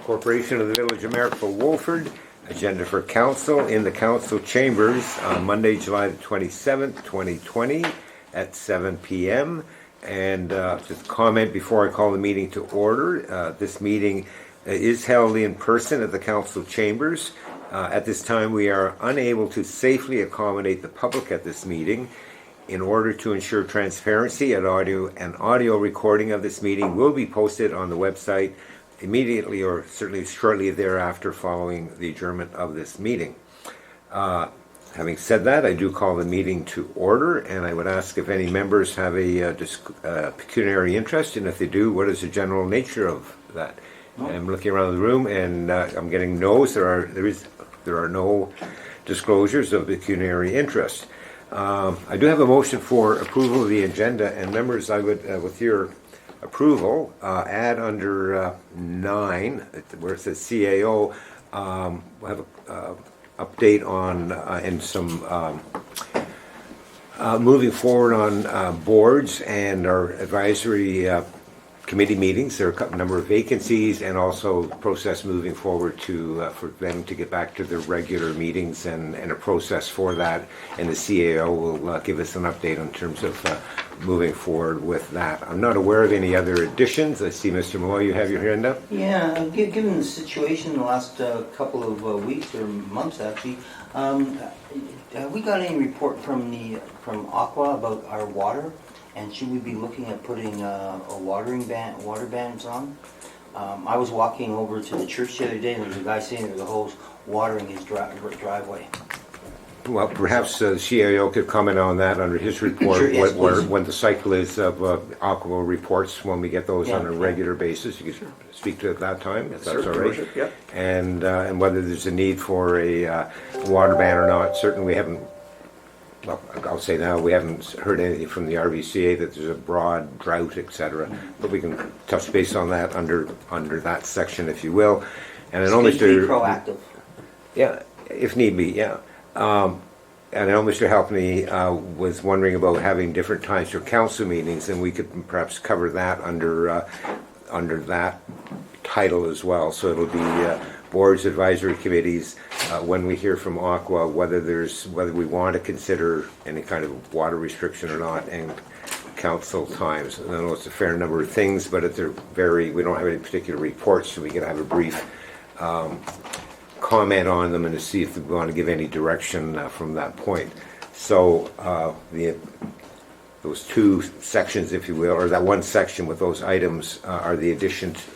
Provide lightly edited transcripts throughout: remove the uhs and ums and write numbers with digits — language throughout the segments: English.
Corporation of the Village of Marrickville, Wolford. Agenda for council in the council chambers on Monday, July the 27th, 2020 at 7 p.m. And just comment before I call the meeting to order. This meeting is held in person at the council chambers. At this time, we are unable to safely accommodate the public at this meeting. In order to ensure transparency, an audio recording of this meeting will be posted on the website immediately or certainly shortly thereafter following the adjournment of this meeting. Having said that, I do call the meeting to order, and I would ask if any members have a pecuniary interest, and if they do, what is the general nature of that? And I'm looking around the room, and I'm getting no's. There are no disclosures of pecuniary interest. I do have a motion for approval of the agenda, and members, I would, with your approval, add under 9, where it says CAO, we'll have an update on and some moving forward on boards and our advisory committee meetings. There are a number of vacancies, and also process moving forward to for them to get back to their regular meetings and a process for that. And the CAO will give us an update in terms of moving forward with that. I'm not aware of any other additions. I see, Mr. Malloy, you have your hand up. Yeah, given the situation in the last couple of weeks or months, actually, have we got any report from Aqua about our water? And should we be looking at putting a water bans on? I was walking over to the church the other day, and there was a guy sitting there with a hose watering his driveway. Well, perhaps CAO could comment on that under his report. Sure, yes, when the cycle is of Aqua reports, when we get those on a regular basis. You can speak to it at that time, if that's all right. Yeah. And whether there's a need for a water ban or not. Certainly we haven't, well, I'll say now, we haven't heard anything from the RVCA that there's a broad drought, etc. But we can touch base on that under that section, if you will. And I know Be proactive. Yeah, if need be, yeah. And I know Mr. Halpney was wondering about having different times for council meetings, and we could perhaps cover that under that title as well. So it'll be boards, advisory committees, when we hear from Aqua, whether we want to consider any kind of water restriction or not, and council times. And I know it's a fair number of things, but we don't have any particular reports, so we can have a brief comment on them and to see if we want to give any direction from that point. So those two sections, if you will, or that one section with those items are the additions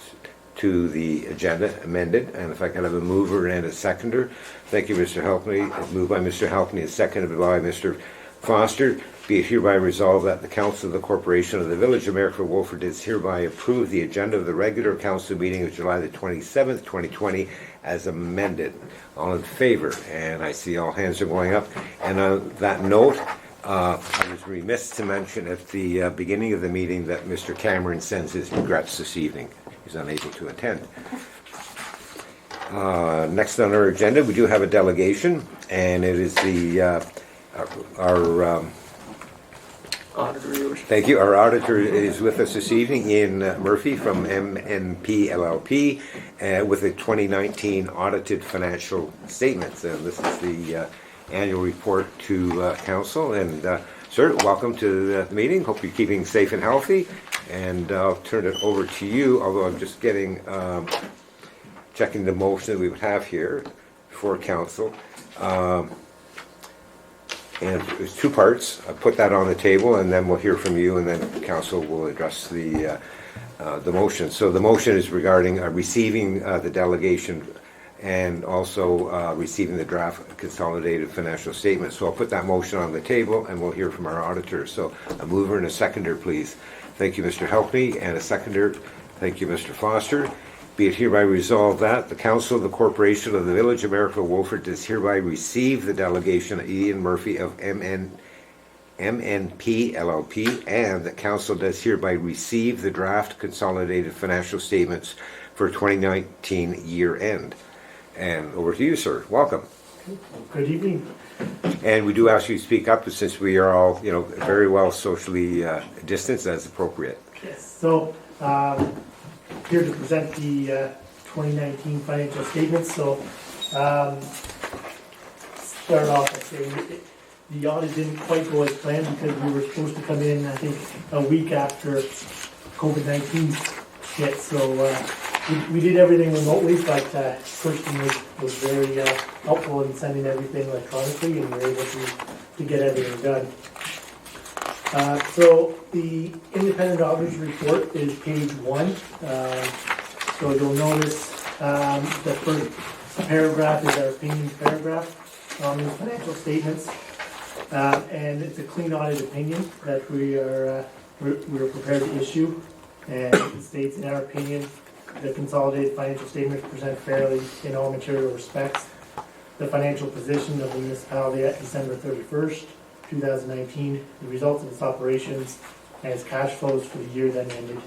to the agenda amended. And if I can have a mover and a seconder. Thank you, Mr. Halpney. Moved by Mr. Halpney and seconded by Mr. Foster. Be it hereby resolved that the Council of the Corporation of the Village of Marrickville, Wolford does hereby approve the agenda of the regular council meeting of July the 27th, 2020 as amended. All in favor? And I see all hands are going up. And on that note, I was remiss to mention at the beginning of the meeting that Mr. Cameron sends his regrets this evening. He's unable to attend. Next on our agenda, we do have a delegation, and it is our Auditor. thank you. Our auditor is with us this evening, Ian Murphy from MNP LLP, with the 2019 audited financial statements. And this is the annual report to council. And sir, welcome to the meeting. Hope you're keeping safe and healthy. And I'll turn it over to you, although I'm just checking the motion that we would have here for council. And there's two parts. I'll put that on the table, and then we'll hear from you, and then council will address the motion. So the motion is regarding receiving the delegation and also receiving the draft consolidated financial statement. So I'll put that motion on the table, and we'll hear from our auditor. So a mover and a seconder, please. Thank you, Mr. Halpney, and a seconder. Thank you, Mr. Foster. Be it hereby resolved that the Council of the Corporation of the Village of Marrickville, Wolford does hereby receive the delegation of Ian Murphy of MNP LLP, and the Council does hereby receive the draft consolidated financial statements for 2019 year end. And over to you, sir. Welcome. Good evening. And we do ask you to speak up, since we are all, very well socially distanced as appropriate. Yes. So, here to present the 2019 financial statements. So, start off by saying the audit didn't quite go as planned because we were supposed to come in, I think, a week after COVID-19 hit. So we did everything remotely, but Kirsten was very helpful in sending everything electronically, and we were able to get everything done. So the independent auditor's report is page 1. So you'll notice the first paragraph is our opinion paragraph on the financial statements, and it's a clean audit opinion that we're prepared to issue, and it states, in our opinion, the consolidated financial statements present fairly in all material respects the financial position of the municipality at December 31st, 2019, the results of its operations, and its cash flows for the year then ended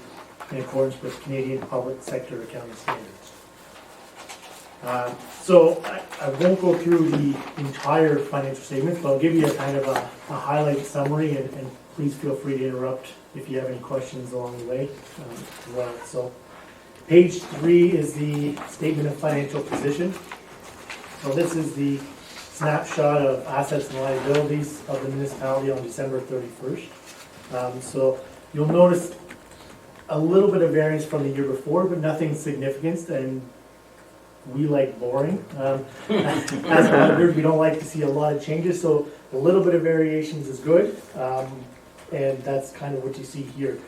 in accordance with Canadian public sector accounting standards. So I won't go through the entire financial statements, but I'll give you a kind of a highlight summary, and please feel free to interrupt if you have any questions along the way as well. So page 3 is the statement of financial position. So this is the snapshot of assets and liabilities of the municipality on December 31st. So you'll notice a little bit of variance from the year before, but nothing significant, and we like boring. As auditors, we don't like to see a lot of changes, so a little bit of variations is good, and that's kind of what you see here.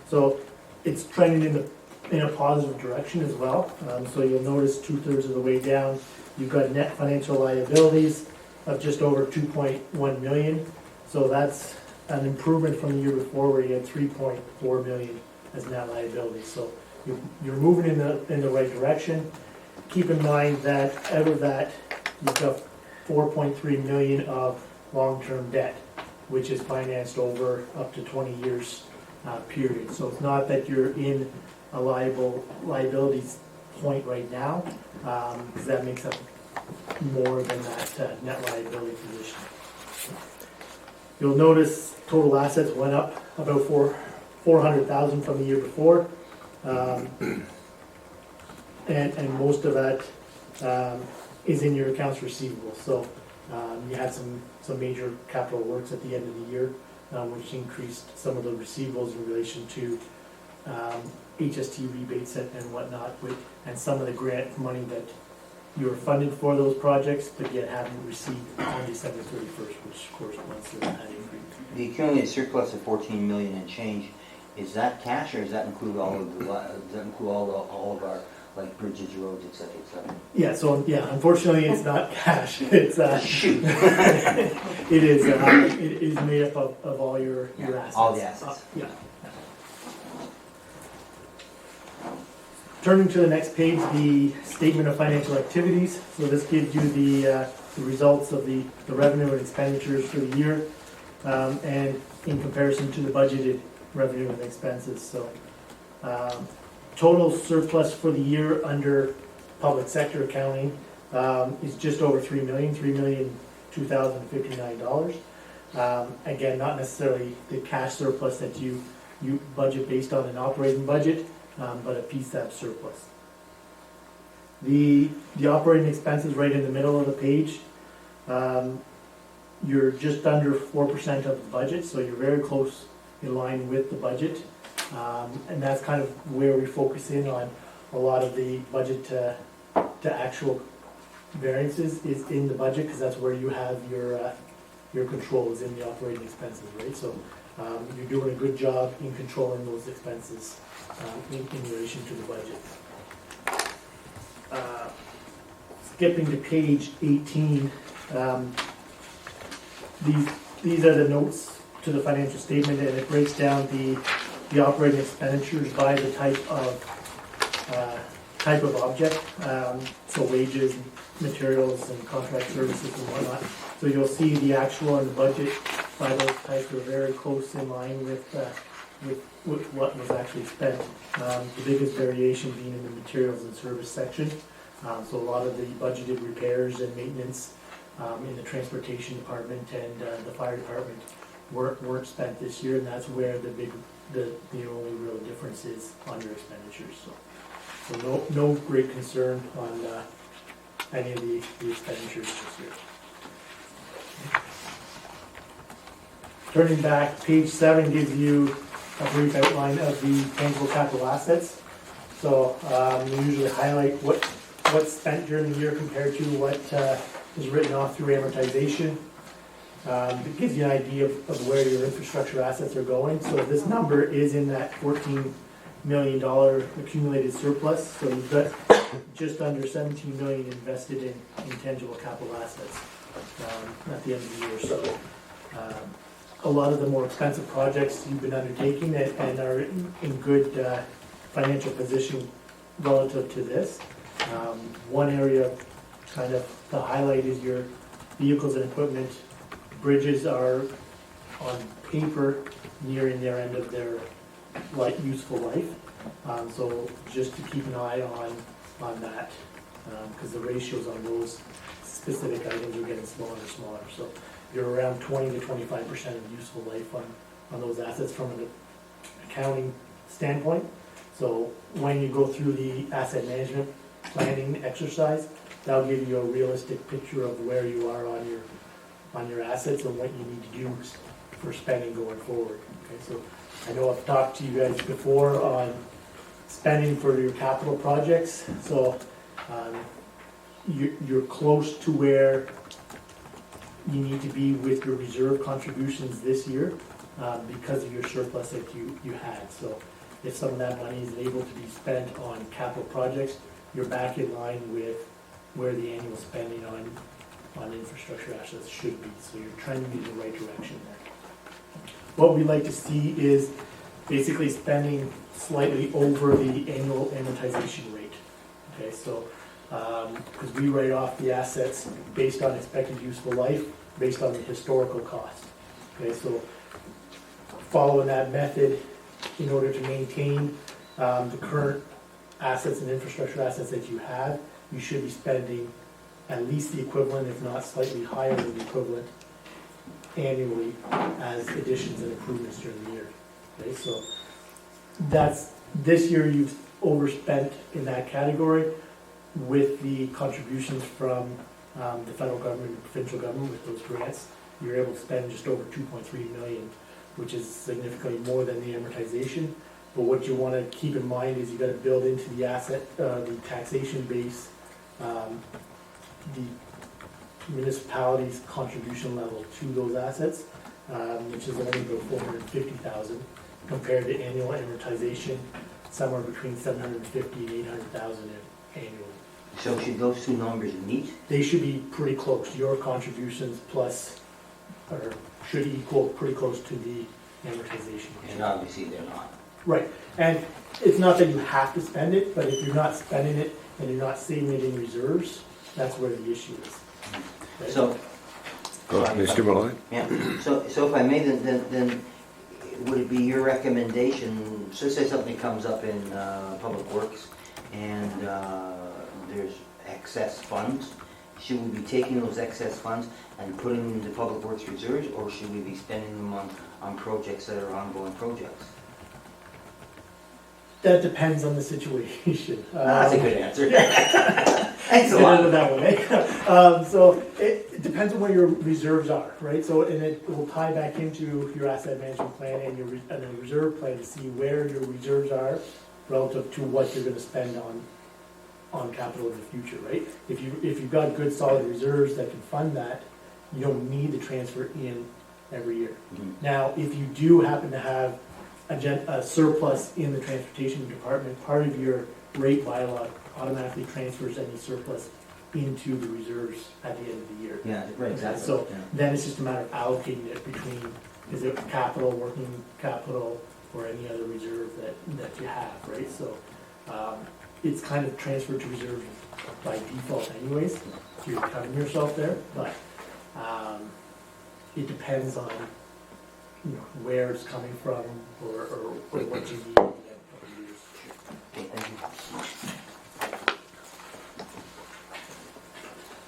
So it's trending in a positive direction as well. So you'll notice 2/3 of the way down, you've got net financial liabilities of just over 2.1 million. So that's an improvement from the year before, where you had 3.4 million as net liabilities. So you're moving in the right direction. Keep in mind that out of that, you've got 4.3 million of long-term debt, which is financed over up to 20 years period. So it's not that you're in a liabilities point right now, because that makes up more than that net liability position. You'll notice total assets went up about 400,000 from the year before, and most of that is in your accounts receivable. So you had some major capital works at the end of the year, which increased some of the receivables in relation to HST rebates and whatnot, and some of the grant money that you were funded for those projects, but yet haven't received on December 31st, which corresponds to that increase. The accumulated surplus of 14 million and change, is that cash, or does that include all of our, like, bridges, roads, et cetera? Yeah, so unfortunately it's not cash. It's Shoot. it is made up of all your assets. All the assets. Yeah. Turning to the next page, the statement of financial activities. So this gives you the results of the revenue and expenditures for the year, and in comparison to the budgeted revenue and expenses. So total surplus for the year under public sector accounting is just over $3 million, $3,002,059. Again, not necessarily the cash surplus that you budget based on an operating budget, but a PSAP surplus. The operating expenses right in the middle of the page, you're just under 4% of the budget, so you're very close in line with the budget. And that's kind of where we focus in on a lot of the budget to actual variances is in the budget, because that's where you have your controls in the operating expenses, right? So you're doing a good job in controlling those expenses in relation to the budget. Skipping to page 18, these are the notes to the financial statement, and it breaks down the operating expenditures by the type of object, so wages, materials, and contract services and whatnot. So you'll see the actual and the budget by those types are very close in line with what was actually spent. The biggest variation being in the materials and service section. So a lot of the budgeted repairs and maintenance in the transportation department and the fire department weren't spent this year, and that's where the only real difference is on your expenditures. So So no great concern on any of the expenditures this year. Turning back, page 7 gives you a brief outline of the tangible capital assets. So we usually highlight what's spent during the year compared to what is written off through amortization. It gives you an idea of where your infrastructure assets are going. So this number is in that $14 million accumulated surplus. So you've got just under $17 million invested in intangible capital assets at the end of the year. So a lot of the more expensive projects you've been undertaking and are in good financial position relative to this. One area kind of to highlight is your vehicles and equipment. Bridges are on paper nearing their end of their useful life. So just to keep an eye on that, because the ratios on those specific items are getting smaller and smaller. So you're around 20 to 25% of useful life on those assets from an accounting standpoint. So when you go through the asset management planning exercise, that'll give you a realistic picture of where you are on your assets and what you need to do for spending going forward. Okay, so I know I've talked to you guys before on spending for your capital projects. So you're close to where you need to be with your reserve contributions this year because of your surplus that you had. So if some of that money is able to be spent on capital projects, you're back in line with where the annual spending on infrastructure assets should be. So you're trending in the right direction there. What we like to see is basically spending slightly over the annual amortization rate. Okay, so because we write off the assets based on expected useful life, based on the historical cost. Okay, so following that method, in order to maintain the current assets and infrastructure assets that you have, you should be spending at least the equivalent, if not slightly higher than the equivalent, annually as additions and improvements during the year. Okay, so this year you've overspent in that category with the contributions from the federal government and provincial government with those grants. You're able to spend just over $2.3 million, which is significantly more than the amortization. But what you want to keep in mind is you got to build into the asset, the taxation base, the municipality's contribution level to those assets, which is only about $450,000 compared to annual amortization, somewhere between $750,000 and $800,000 annually. So should those two numbers meet? They should be pretty close. Your contributions plus, or should equal pretty close to the amortization. And obviously they're not. Right, and it's not that you have to spend it, but if you're not spending it and you're not saving it in reserves, that's where the issue is. Right? So, Mr. Malloy? yeah. So if I may, then would it be your recommendation? So say something comes up in Public Works and there's excess funds. Should we be taking those excess funds and putting them into Public Works reserves, or should we be spending them on projects that are ongoing projects? That depends on the situation. That's a good answer. Thanks a lot. That way. So it depends on where your reserves are, right? So and it will tie back into your asset management plan and a reserve plan to see where your reserves are relative to what you're going to spend on capital in the future, right? If you've got good solid reserves that can fund that, you don't need to transfer in every year. Mhm. Now, if you do happen to have a surplus in the transportation department, part of your rate bylaw automatically transfers any surplus into the reserves at the end of the year. Yeah, right, exactly. So Yeah. then it's just a matter of allocating it between, is it capital, working capital, or any other reserve that you have, right? So it's kind of transferred to reserve by default anyways, so you're covering yourself there, but it depends on where it's coming from or what you need to use. Okay, thank you.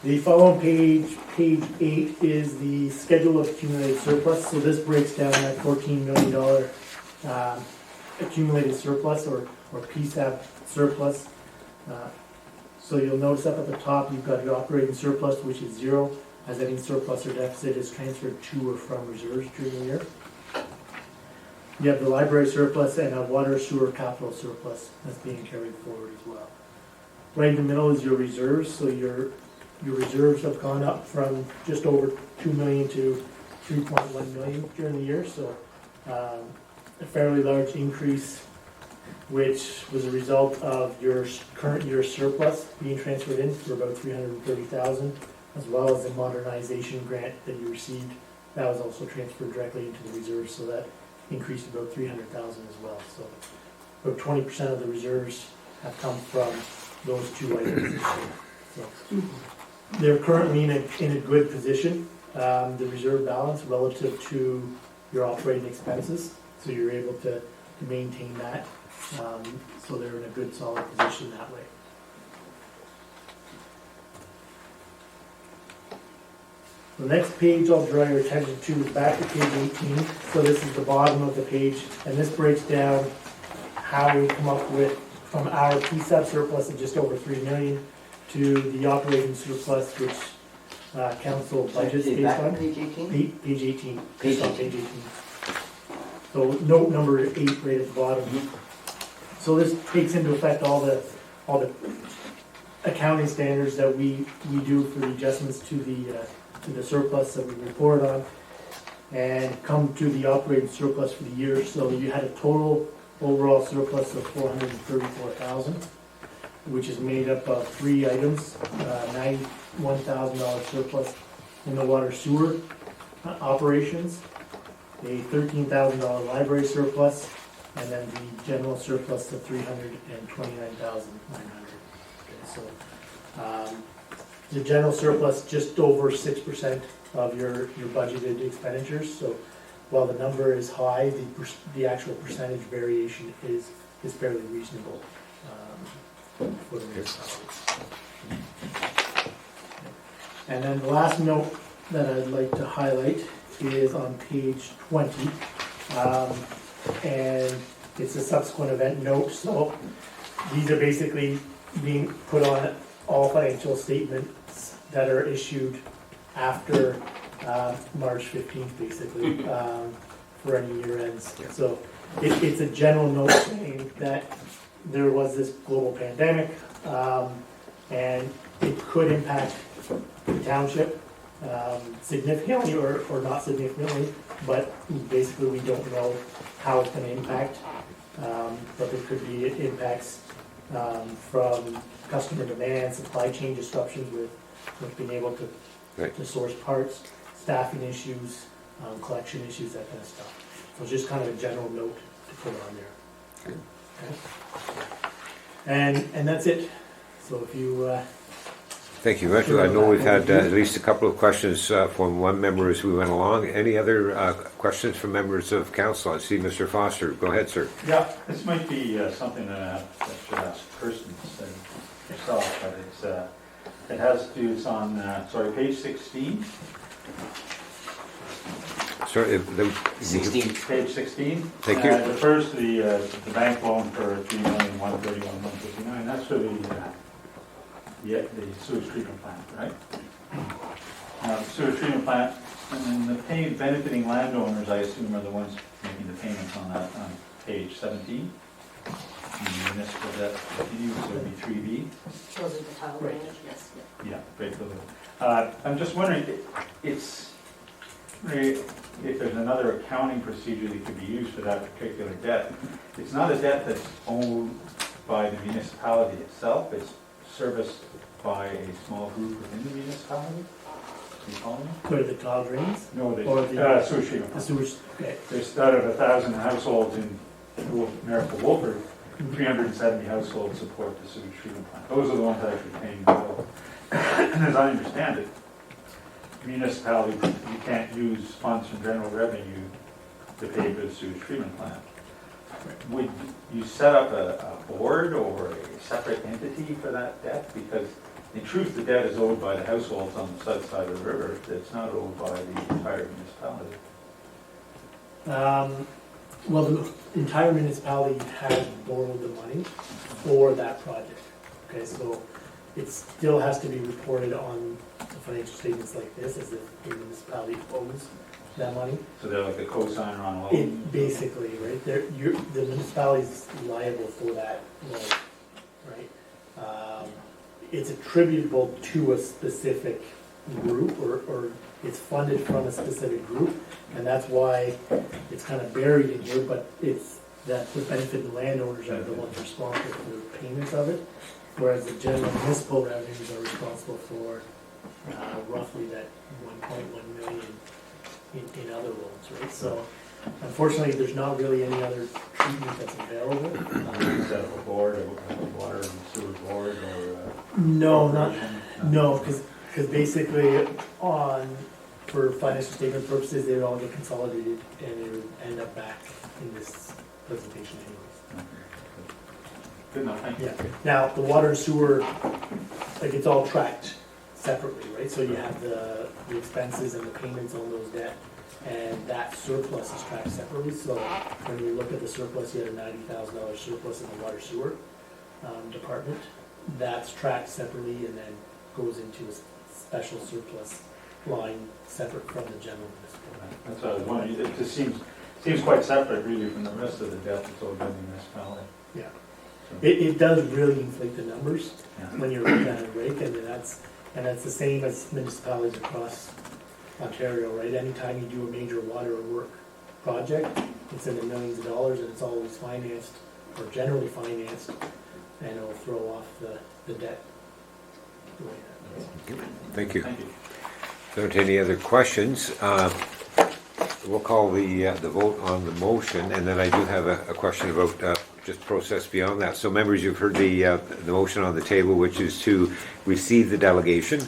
The following page 8, is the schedule of accumulated surplus. So this breaks down that $14 million accumulated surplus or PSAP surplus So you'll notice up at the top, you've got your operating surplus, which is zero, as any surplus or deficit is transferred to or from reserves during the year. You have the library surplus and a water sewer capital surplus that's being carried forward as well. Right in the middle is your reserves, so your reserves have gone up from just over 2 million to 3.1 million during the year, so a fairly large increase, which was a result of your current year surplus being transferred in for about 330,000, as well as the modernization grant that you received. That was also transferred directly into the reserves, so that increased about 300,000 as well. So about 20% of the reserves have come from those two items. So they're currently in a good position, the reserve balance relative to your operating expenses, so you're able to maintain that. So they're in a good solid position that way. The next page I'll draw your attention to is back to page 18. So this is the bottom of the page, and this breaks down how we come up with from our PSAP surplus of just over 3 million to the operating surplus, which council budgets based Back on. on page 18? Page 18. Page Just on 18. page 18. So note number 8 right at the bottom. So this takes into effect all the accounting standards that we do for the adjustments to the surplus that we report on, and come to the operating surplus for the year. So you had a total overall surplus of 434,000, which is made up of 3 items: $91,000 surplus in the water sewer operations, a $13,000 library surplus, and then the general surplus of 329,900. Okay, so the general surplus just over 6% of your budgeted expenditures. So while the number is high, the actual percentage variation is fairly reasonable for the municipalities. And then the last note that I'd like to highlight is on page 20. And it's a subsequent event note, so these are basically being put on all financial statements that are issued after March 15th, basically, for any year ends. So it's a general note saying that there was this global pandemic, and it could impact the township significantly or not significantly, but basically we don't know how it's going to impact, but there could be impacts from customer demand, supply chain disruptions with being able to source parts, staffing issues, collection issues, that kind of stuff. So it's just kind of a general note to put on there. Okay. And that's it. So if you Thank you, Andrew. I know we've had at least a couple of questions from one member as we went along. Any other questions from members of council? I see Mr. Foster. Go ahead, sir. Yeah, this might be something that I should ask Kirsten instead of yourself, but it has to do, it's on, page 16. Sorry, 16. Page 16. Thank you. It refers to the bank loan for $3,131,159. That's for the sewage treatment plant, right? The sewage treatment plant, and then the benefiting landowners, I assume, are the ones making the payments on that on page 17. The municipal debt review, so it would be 3B. Those are the tile drainage, yes. Yeah, great. I'm just wondering, if there's another accounting procedure that could be used for that particular debt. It's not a debt that's owned by the municipality itself, it's serviced by a small group within the municipality. Do you follow me? go to the tile drains, No, Or the sewage treatment the plant. sewage, okay. There's out of 1,000 households in Miracle Wolford, 370 households support the sewage treatment plant. Those are the ones actually paying the bill. And as I understand it, municipality, you can't use funds from general revenue to pay for the sewage treatment plant. Would you set up a board or a separate entity for that debt? Because in truth, the debt is owed by the households on the south side of the river. It's not owed by the entire municipality. Well, the entire municipality has borrowed the money for that project. Okay, so it still has to be reported on the financial statements like this, as if the municipality owes that money. So they're like a co-signer on a loan? It basically, right, the municipality's liable for that loan, right? It's attributable to a specific group, or it's funded from a specific group, and that's why it's kind of buried in here, but it's that the benefited landowners are the ones responsible for the payments of it, whereas the general municipal revenues are responsible for roughly that 1.1 million in other loans, right? So unfortunately, there's not really any other treatment that's available. Is that a board, a water and sewer board, or? No, corporation? no, because basically for financial statement purposes, they would all get consolidated and it would end up back in this presentation anyways. Good enough, thank you. Yeah, now, the water and sewer, like, it's all tracked separately, right? So you have the expenses and the payments on those debt, and that surplus is tracked separately. So when you look at the surplus, you had a $90,000 surplus in the water sewer department. That's tracked separately and then goes into a special surplus line separate from the general municipal. That's what I was wondering, it just seems quite separate really from the rest of the debt that's owed by the municipality. Yeah, So, it does really inflate the numbers yeah. when you're looking at a rate, and that's the same as municipalities across Ontario, right? Anytime you do a major water or work project, it's in the millions of dollars, and it's always financed, or generally financed, and it'll throw off the debt. the way that is. Thank you. Thank you. Don't any other questions? We'll call the vote on the motion, and then I do have a question about just process beyond that. So members, you've heard the motion on the table, which is to receive the delegation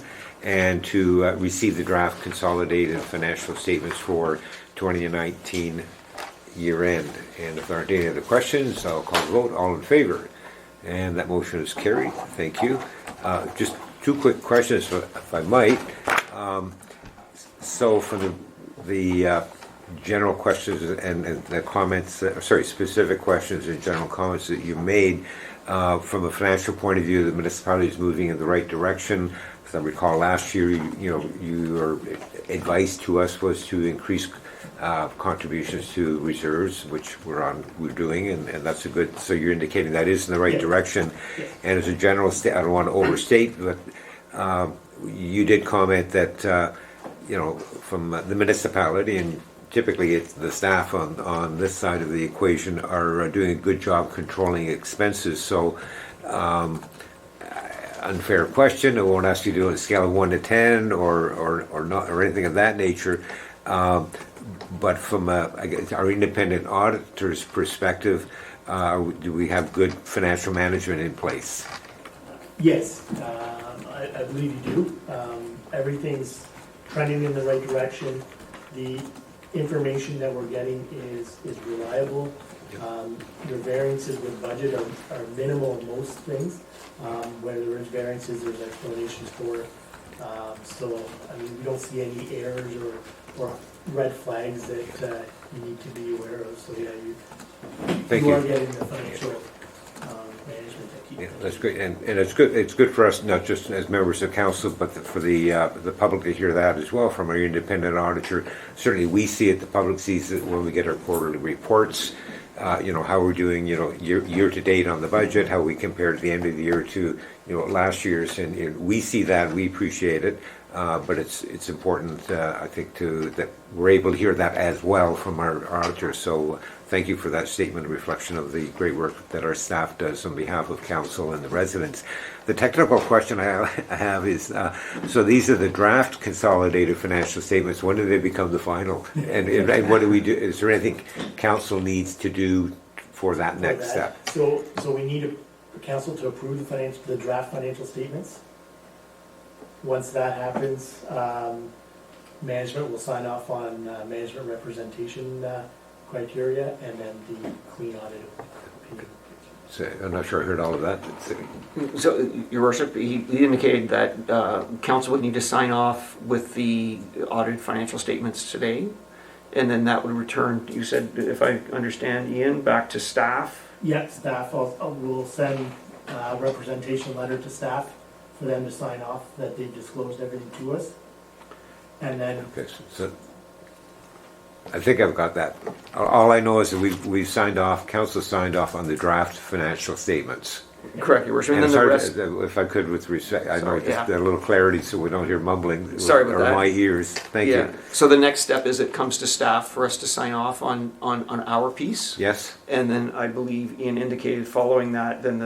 and to receive the draft consolidated financial statements for 2019 year end. And if there aren't any other questions, I'll call the vote. All in favor? And that motion is carried. Thank you. Just two quick questions, if I might. So for the general questions and the comments, specific questions and general comments that you made, from a financial point of view, the municipality is moving in the right direction. As I recall, last year, your advice to us was to increase contributions to reserves, which we're doing, and that's a good. So you're indicating that is in the right direction. Yes. And as a general I don't want to overstate, but you did comment that from the municipality, and typically it's the staff on this side of the equation are doing a good job controlling expenses. So unfair question, I won't ask you to do it on a scale of 1 to 10 or not, or anything of that nature. But from our independent auditor's perspective, do we have good financial management in place? Yes, I believe you do. Everything's trending in the right direction. The information that we're getting is reliable. The variances with budget are minimal in most things. Where there is variances, there's explanations for it. So, I mean, we don't see any errors or red flags that you need to be aware of. So, yeah, Thank you you. are getting the financial management that keeps. Yeah, that's great, and it's good. It's good for us, not just as members of council, but for the public to hear that as well from our independent auditor. Certainly, we see it. The public sees it when we get our quarterly reports. How we're doing. Year to date on the budget, how we compare at the end of the year to last year's, and we see that. We appreciate it, but it's important, I think, that we're able to hear that as well from our auditor. So. Thank you for that statement, a reflection of the great work that our staff does on behalf of council and the residents. The technical question I have is, so these are the draft consolidated financial statements. When do they become the final? And what do we do? Is there anything council needs to do for that next step? So we need a council to approve the draft financial statements. Once that happens, management will sign off on management representation criteria, and then the clean audit opinion. So I'm not sure I heard all of that. So, Your Worship, he indicated that council would need to sign off with the audited financial statements today, and then that would return, you said, if I understand, Ian, back to staff? Yeah, staff will send representation letter to staff for them to sign off that they've disclosed everything to us. And then, Okay, so I think I've got that. All I know is that we've signed off, council signed off on the draft financial statements. Correct, Your Worship. And And then it's the hard, rest, if I could, with respect, I know Sorry, just yeah. a little clarity so we don't hear mumbling. Sorry about or that. my ears. Thank yeah. you. So the next step is it comes to staff for us to sign off on our piece. Yes? And then I believe Ian indicated following that, then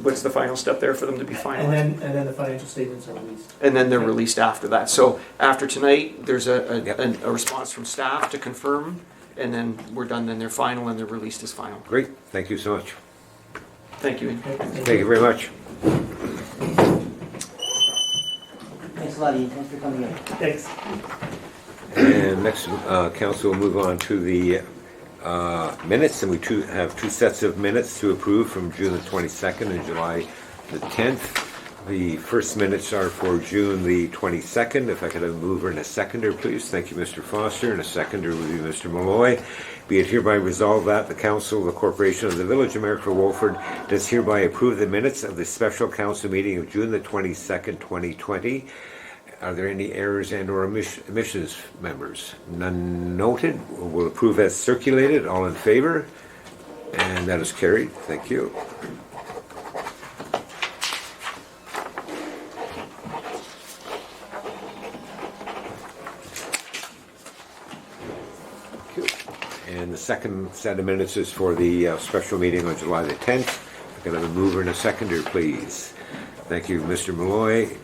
what's the final step there for them to be finalized? and then the financial statements are released. And then they're released after that. So after tonight, there's a response from staff to confirm, and then we're done, then they're final and they're released as final. Great. Thank you so much. Thank you, Ian. Thank you very much. Thanks a lot, Ian. Thanks for coming in. Thanks. And next, council will move on to the minutes, and we have two sets of minutes to approve from June the 22nd and July the 10th. The first minutes are for June the 22nd. If I could have a mover and a seconder, please. Thank you, Mr. Foster, and a seconder would be Mr. Malloy. Be it hereby resolved that the Council of the Corporation of the Village of Marrickville Wolford does hereby approve the minutes of the special council meeting of June the 22nd, 2020. Are there any errors and or omissions, members? None noted. We'll approve as circulated. All in favor? And that is carried. Thank you. Thank you. And the second set of minutes is for the special meeting on July the 10th. I'm going to have a mover and a seconder, please. Thank you, Mr. Malloy.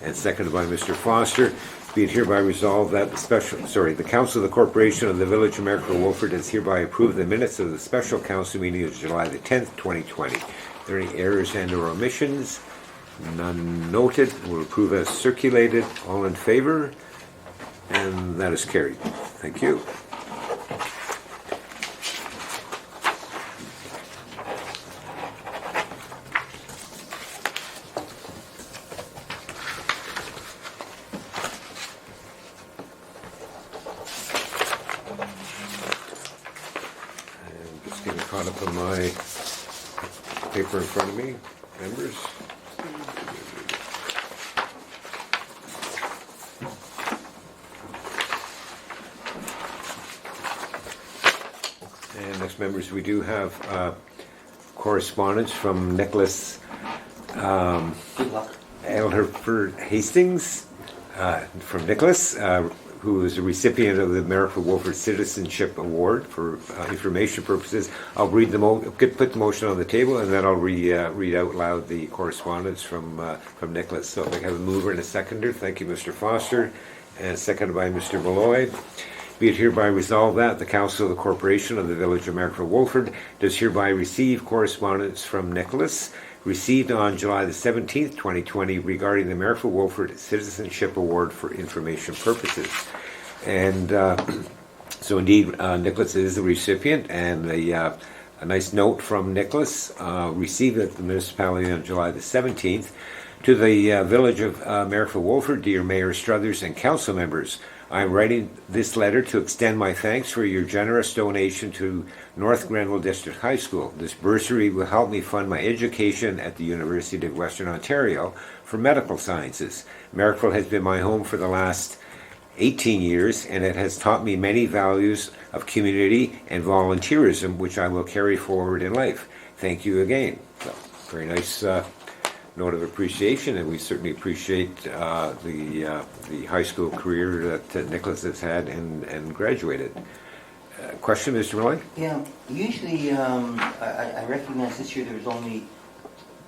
And seconded by Mr. Foster. Be it hereby resolved that the Council of the Corporation of the Village of Marrickville Wolford has hereby approved the minutes of the special council meeting of July the 10th, 2020. Are there any errors and or omissions? None noted. We'll approve as circulated. All in favor? And that is carried. Thank you. Just getting caught up on my paper in front of me, members. And next, members, we do have correspondence from Nicholas Good luck. Elherford Hastings, from Nicholas, who is a recipient of the Marrickville Wolford Citizenship Award for information purposes. I'll read put the motion on the table, and then I'll read out loud the correspondence from Nicholas. So if I have a mover and a seconder, thank you, Mr. Foster, and seconded by Mr. Malloy. Be it hereby resolved that the Council of the Corporation of the Village of Marrickville Wolford does hereby receive correspondence from Nicholas, received on July the 17th, 2020, regarding the Marrickville Wolford Citizenship Award for information purposes. And so indeed, Nicholas is the recipient, and a nice note from Nicholas, received at the municipality on July the 17th. To the Village of Marrickville Wolford, dear Mayor Struthers and council members, I am writing this letter to extend my thanks for your generous donation to North Grenville District High School. This bursary will help me fund my education at the University of Western Ontario for medical sciences. Marrickville has been my home for the last 18 years, and it has taught me many values of community and volunteerism, which I will carry forward in life. Thank you again. So, very nice note of appreciation, and we certainly appreciate the high school career that Nicholas has had and graduated. Question, Mr. Malloy? Yeah, usually, I recognize this year there was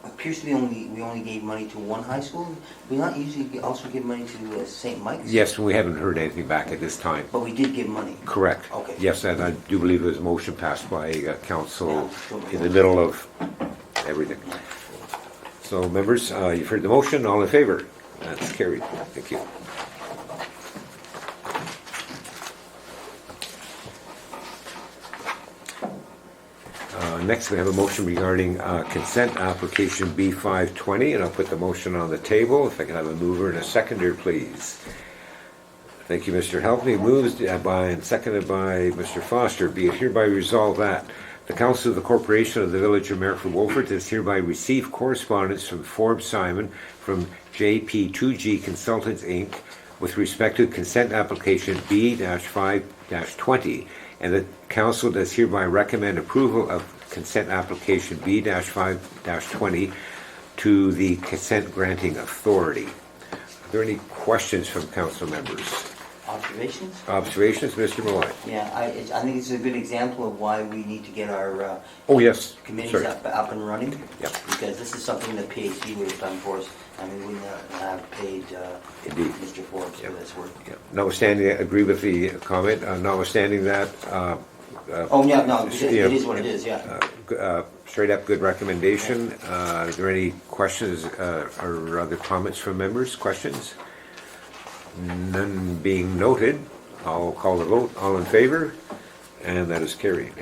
appears to be we only gave money to one high school. We not usually also give money to St. Mike's? Yes, we haven't heard anything back at this time. But we did give money. Correct. Okay. Yes, and I do believe there was a motion passed by council Yeah. in the middle of everything. So, members, you've heard the motion. All in favor? That's carried. Thank you. Next, we have a motion regarding consent application B520, and I'll put the motion on the table. If I can have a mover and a seconder, please. Thank you, Mr. Helpney. Moves by and seconded by Mr. Foster. Be it hereby resolved that The Council of the Corporation of the Village of Marrickville Wolford does hereby receive correspondence from Forbes Simon from JP2G Consultants, Inc. with respect to consent application B-5-20, and the Council does hereby recommend approval of consent application B-5-20 to the Consent Granting Authority. Are there any questions from council members? Observations? Observations, Mr. Malloy? Yeah, I think it's a good example of why we need to get our Oh, yes. committees Sorry. up and running. Yep. Because this is something that PhD would have done for us, and we wouldn't have paid Indeed. Mr. Forbes for Yep. this work. Yeah. Notwithstanding, I agree with the comment. Notwithstanding that, Oh, yeah, no, it Yeah. is what it is, yeah. straight up good recommendation. Are there any questions or other comments from members? Questions? None being noted, I'll call the vote. All in favor? And that is carried.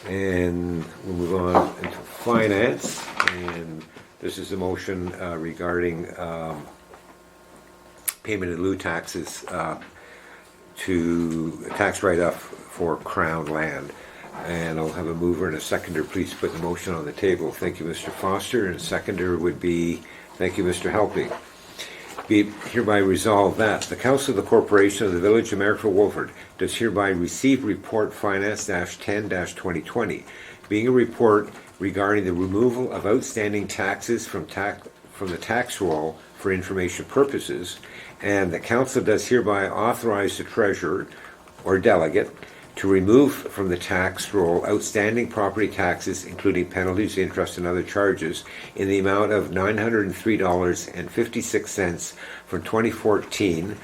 And we'll move on into finance. And this is a motion regarding payment in lieu taxes to tax write-off for Crown land. And I'll have a mover and a seconder. Please put the motion on the table. Thank you, Mr. Foster. And a seconder would be, thank you, Mr. Helping. Be it hereby resolved that the Council of the Corporation of the Village of Marrickville Wolford does hereby receive report finance-10-2020, being a report regarding the removal of outstanding taxes from the tax roll for information purposes, and the Council does hereby authorize the Treasurer or delegate to remove from the tax roll outstanding property taxes, including penalties, interest, and other charges, in the amount of $903.56 for 2014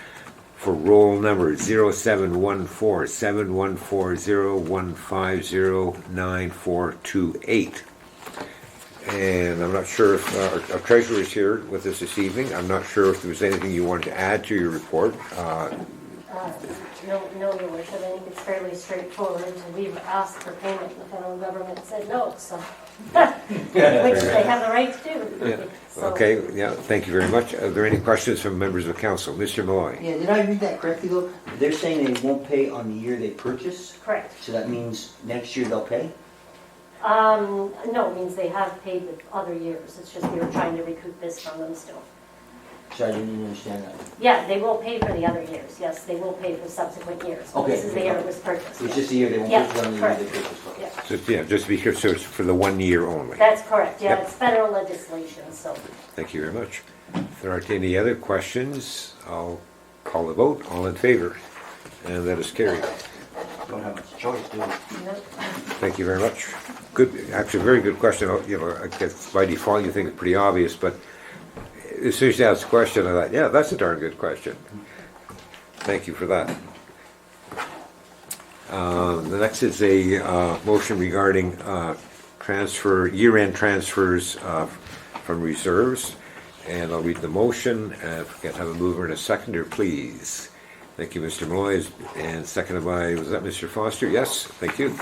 for roll number 0714-714-0150-9428. And I'm not sure if our treasurer is here with us this evening. I'm not sure if there was anything you wanted to add to your report. No, Your Worship, I think it's fairly straightforward. We've asked for payment, and the federal government said no, so, which they have the right to do. Yeah. So- Okay, yeah, thank you very much. Are there any questions from members of council? Mr. Malloy? Yeah, did I read that correctly though? They're saying they won't pay on the year they purchase, Correct. so that means next year they'll pay? No, it means they have paid the other years. It's just we were trying to recoup this from them still. So I didn't even understand that. Yeah, they will pay for the other years. Yes, they will pay for subsequent years. But Okay. This is the year it was purchased. It's just a year they won't Yeah, pay on the year they correct. purchase. Yeah, So, yeah, just to be clear, so it's for the 1 year only. that's correct. Yeah, Yep. it's federal legislation, so. Thank you very much. If there aren't any other questions, I'll call the vote. All in favor? And that is carried. Don't have much choice, do we? Thank you very much. Good, actually, very good question. You know, I guess by default you think it's pretty obvious, but as soon as you asked the question, I thought, yeah, that's a darn good question. Thank you for that. The next is a motion regarding year-end transfers from reserves. And I'll read the motion. If we can have a mover and a seconder, please. Thank you, Mr. Malloy, and seconded by, was that Mr. Foster? Yes, thank you.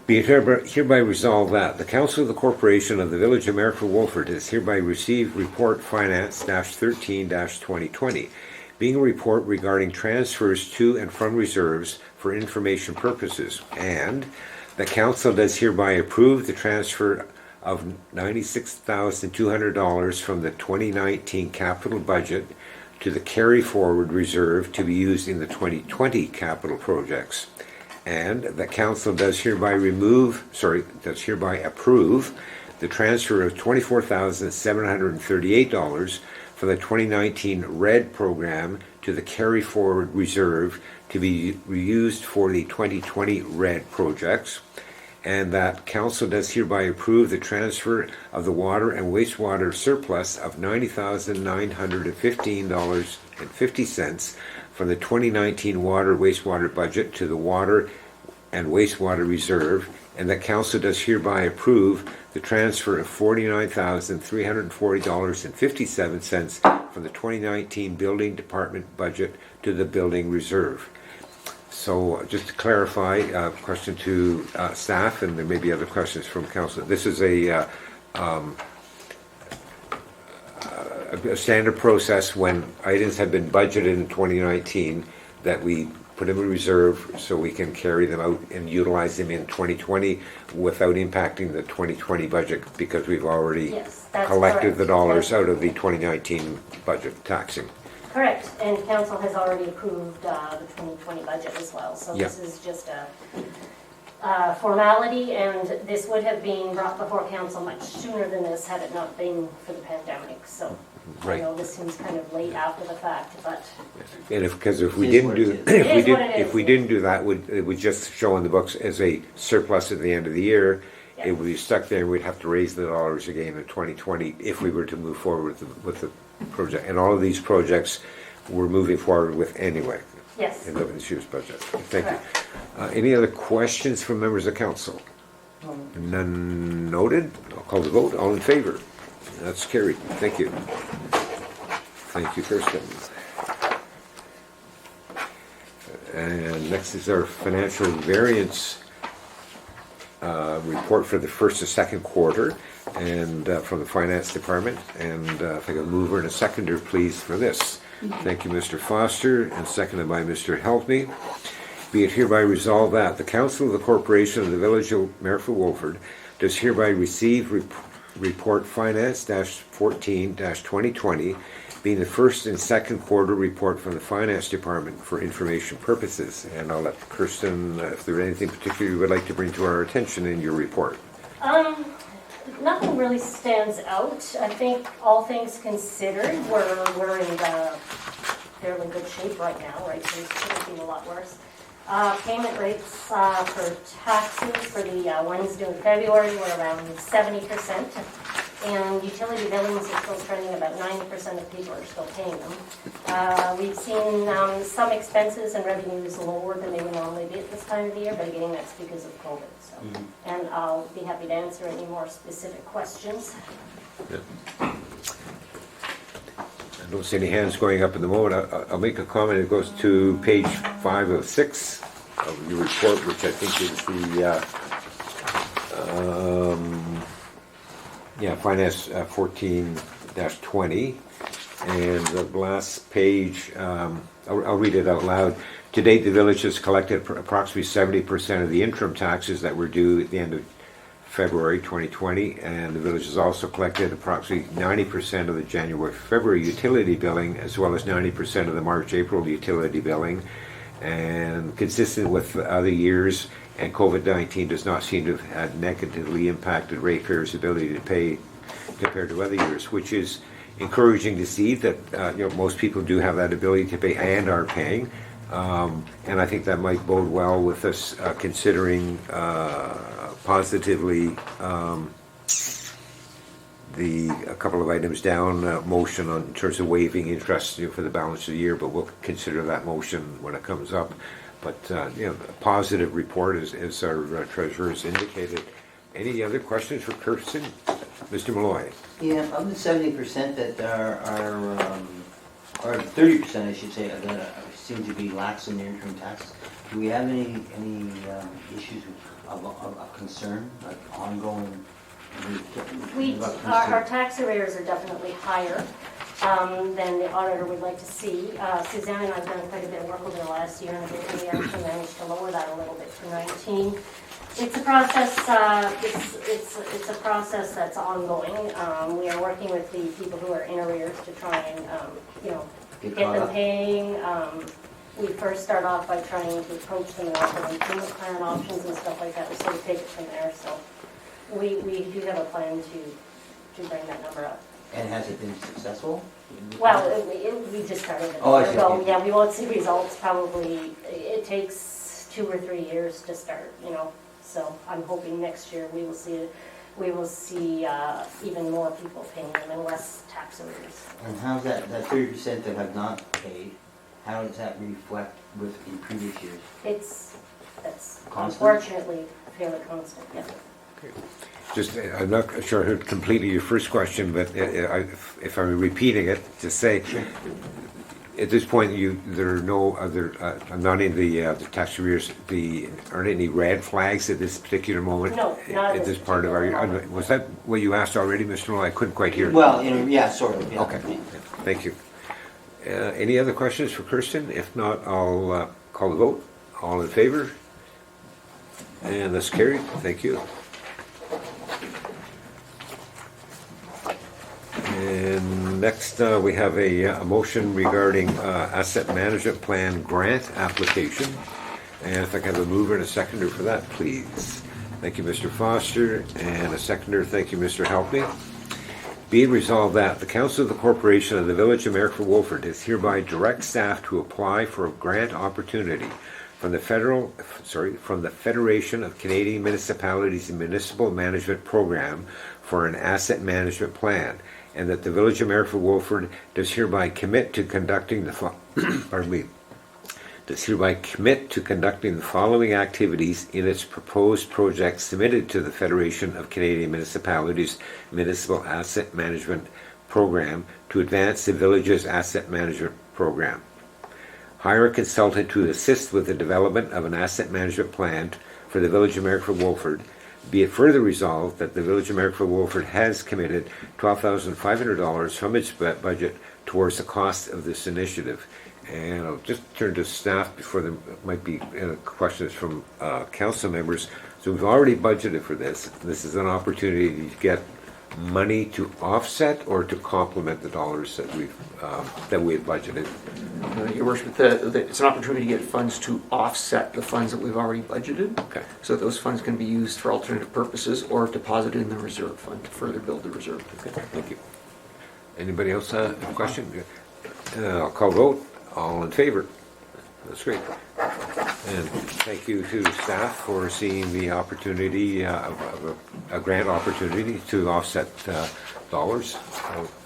Be it hereby resolved that the Council of the Corporation of the Village of Marrickville Wolford has hereby received report finance-13-2020, being a report regarding transfers to and from reserves for information purposes, and the Council does hereby approve the transfer of $96,200 from the 2019 capital budget to the carry forward reserve to be used in the 2020 capital projects. And the council does hereby approve the transfer of $24,738 for the 2019 RED program to the carry forward reserve to be reused for the 2020 RED projects. And that council does hereby approve the transfer of the water and wastewater surplus of $90,915.50 from the 2019 water wastewater budget to the water and wastewater reserve, and that council does hereby approve the transfer of $49,340.57 from the 2019 building department budget to the building reserve. So just to clarify, question to staff, and there may be other questions from council. This is a standard process when items have been budgeted in 2019 that we put them in reserve so we can carry them out and utilize them in 2020 without impacting the 2020 budget, because we've already Yes, that's collected the correct. dollars out of the 2019 budget taxing. Correct, and council has already approved the 2020 budget as well, so Yeah. this is just a formality, and this would have been brought before council much sooner than this had it not been for the pandemic, so I Right. know this seems kind of late after the fact, but And because if we It is didn't what do, it is. if It we is did, what it if is, we yeah. didn't do that, it would just show in the books as a surplus at the end of the year. Yeah. It would be stuck there, we'd have to raise the dollars again in 2020 if we were to move forward with the project. And all of these projects we're moving forward with anyway, yes. in this year's budget. Thank you. Correct. Any other questions from members of council? None noted. I'll call the vote. All in favor? That's carried. Thank you. Thank you, Kirsten. And next is our financial variance report for the first and second quarter, and from the finance department. And if I could move her and a seconder, please, for this. Thank you, Mr. Foster, and seconded by Mr. Helpney. Be it hereby resolved that the Council of the Corporation of the Village of Maryville Wolford does hereby receive Report Finance-14-2020, being the first and second quarter report from the Finance Department for information purposes. And I'll let Kirsten, if there's anything particular you would like to bring to our attention in your report. Nothing really stands out. I think all things considered, we're in fairly good shape right now, right? Things couldn't be a lot worse. Payment rates for taxes for the ones due in February were around 70%, and utility billings are still trending about 90% of people are still paying them. We've seen some expenses and revenues lower than they would normally be at this time of the year, but again, that's because of COVID. So, and I'll be happy to answer any more specific questions. I don't see any hands going up at the moment. I'll make a comment. It goes to page 5 of 6 of your report, which I think is the Finance 14-20. And the last page, I'll read it out loud. To date, the village has collected approximately 70% of the interim taxes that were due at the end of February 2020, and the village has also collected approximately 90% of the January-February utility billing, as well as 90% of the March-April utility billing. And consistent with other years, and COVID-19 does not seem to have negatively impacted ratepayers' ability to pay compared to other years, which is encouraging to see that most people do have that ability to pay and are paying. And I think that might bode well with us considering positively a couple of items down, motion in terms of waiving interest for the balance of the year, but we'll consider that motion when it comes up. But a positive report, as our treasurer has indicated. Any other questions for Kirsten? Mr. Malloy? Yeah, of the 70% that or 30% I should say, that seem to be lax in their interim taxes, do we have any issues of concern, like ongoing? Our tax arrears are definitely higher than the auditor would like to see. Suzanne and I have done quite a bit of work over the last year, and I think we actually managed to lower that a little bit to 19. It's a process. It's a process that's ongoing. We are working with the people who are in arrears to try and get them paying. We first start off by trying to approach them and offer them payment plan options and stuff like that. We sort of take it from there. So we do have a plan to bring that number up. And has it been successful? Well, we just started it. Oh, I see. So, yeah, we won't see results probably. It takes 2 or 3 years to start. So I'm hoping next year we will see even more people paying them and less tax arrears. And how's that 30% that have not paid, how does that reflect in previous years? That's Constant? unfortunately fairly constant, yeah. I'm not sure I heard completely your first question, but if I'm repeating it, just say, at this point, there are no other, I'm not in the tax arrears, aren't any red flags at this particular moment? No, not At this part of our, moment. was that what you asked already, Mr. Noel? I couldn't quite hear. Well, yeah, sort of. Yeah. Okay, thank you. Any other questions for Kirsten? If not, I'll call the vote. All in favor? And that's carried. Thank you. And next, we have a motion regarding asset management plan grant application. And if I can have a mover and a seconder for that, please. Thank you, Mr. Foster, and a seconder. Thank you, Mr. Helpney. Be it resolved that the Council of the Corporation of the Village of Merrick Wolford is hereby direct staff to apply for a grant opportunity from the Federation of Canadian Municipalities and Municipal Management Program for an asset management plan, and that the Village of Merrick Wolford does hereby commit to conducting the following activities in its proposed project submitted to the Federation of Canadian Municipalities Municipal Asset Management Program to advance the village's asset management program. Hire a consultant to assist with the development of an asset management plan for the Village of Merrick Wolford. Be it further resolved that the Village of Merrick Wolford has committed $12,500 from its budget towards the cost of this initiative. And I'll just turn to staff before there might be questions from council members. So we've already budgeted for this. This is an opportunity to get money to offset or to complement the dollars that we have budgeted. Your Worship, it's an opportunity to get funds to offset the funds that we've already budgeted. Okay. So that those funds can be used for alternative purposes or deposited in the reserve fund to further build the reserve. Okay. Thank you. Anybody else have a question? I'll call vote. All in favor? That's great. And thank you to staff for seeing the opportunity of a grant opportunity to offset dollars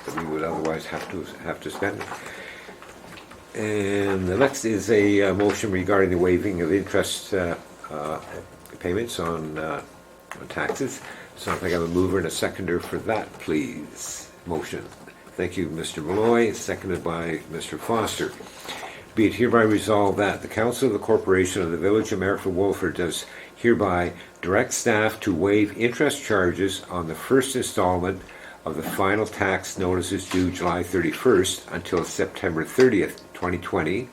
that we would otherwise have to spend. And the next is a motion regarding the waiving of interest payments on taxes. So if I have a mover and a seconder for that, please. Motion. Thank you, Mr. Malloy, seconded by Mr. Foster. Be it hereby resolved that the Council of the Corporation of the Village of Merrick Wolford does hereby direct staff to waive interest charges on the first installment of the final tax notices due July 31st until September 30th, 2020.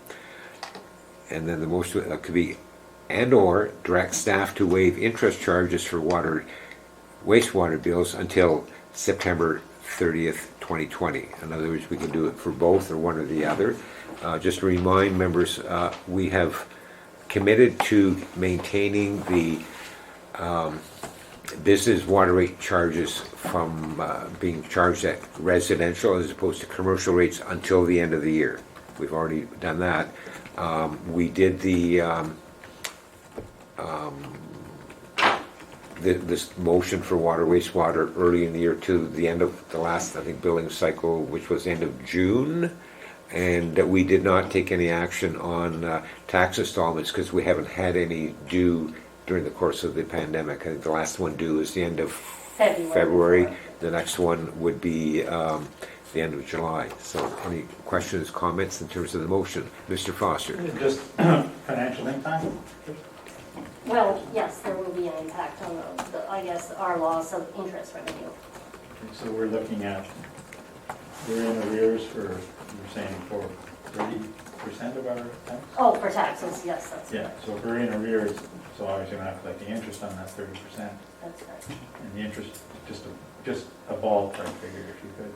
And then the motion could be and/or direct staff to waive interest charges for wastewater bills until September 30th, 2020. In other words, we can do it for both or one or the other. Just to remind members, we have committed to maintaining the business water rate charges from being charged at residential as opposed to commercial rates until the end of the year. We've already done that. We did this motion for water, wastewater early in the year to the end of the last, I think, billing cycle, which was end of June. And we did not take any action on tax installments because we haven't had any due during the course of the pandemic. I think the last one due is the end of February. The next one would be the end of July. So any questions, comments in terms of the motion? Mr. Foster. Just financial impact? Well, yes, there will be an impact on I guess, our loss of interest revenue. Okay, so we're looking at, we're in arrears for, you're saying for 30% of our tax? Oh, for taxes, yes, that's Yeah, so if we're in arrears, so obviously we're going to have to collect the interest on that 30%. that's right. And the interest, just a ballpark figure if you could.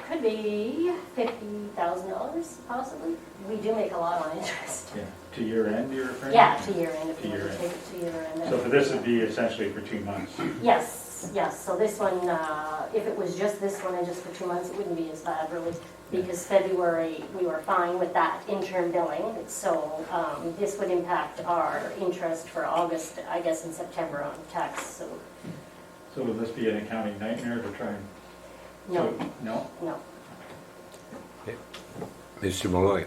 Could be $50,000 possibly. We do make a lot on interest. Yeah, to year end you're referring? Yeah, to year end, if To you want year to end. take it to year end. So for this would be essentially for 2 months. Yes, so this one, if it was just this one and just for 2 months, it wouldn't be as bad really, because February, we were fine with that interim billing. So this would impact our interest for August, I guess, and September on tax, so So will this be an accounting nightmare to try and? no, No? no. Mr. Malloy.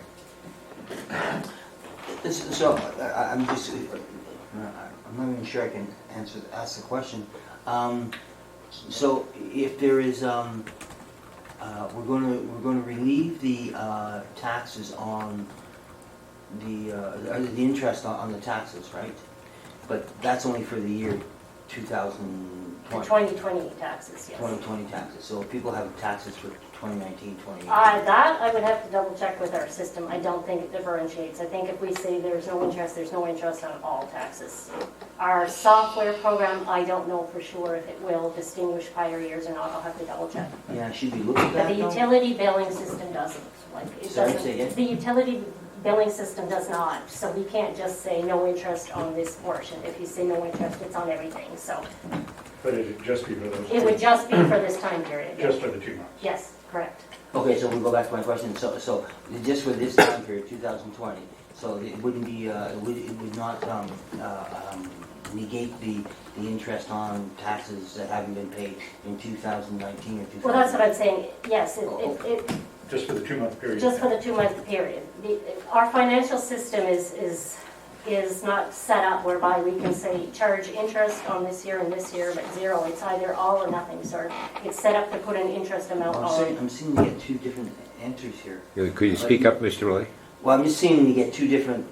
So I'm just, I'm not even sure I can ask the question. So if there is, we're going to relieve the taxes on the interest on the taxes, right? But that's only for the year 2020, 2020 taxes, yes. 2020 taxes. So if people have taxes for 2019, 2018. That I would have to double check with our system. I don't think it differentiates. I think if we say there's no interest on all taxes. Our software program, I don't know for sure if it will distinguish prior years or not. I'll have to double check. Yeah, should we look at But that the though? utility billing system doesn't. Like, it Sorry, doesn't. say again? The utility billing system does not. So we can't just say no interest on this portion. If you say no interest, it's on everything. So But it'd just be for those. it would just be for this time period. Just for the 2 months. Yes, correct. Okay, so we'll go back to my question. So just for this time period, 2020, so it wouldn't be, it would not negate the interest on taxes that haven't been paid in 2019 or 2020? Well, that's what I'm saying. Yes, it Just for the 2-month period. just for the 2-month period. Our financial system is not set up whereby we can say charge interest on this year and this year, but zero. It's either all or nothing, sir. It's set up to put an interest amount on. I'm seeing you get two different answers here. Could you speak up, Mr. Lilly? Well, I'm just seeing you get two different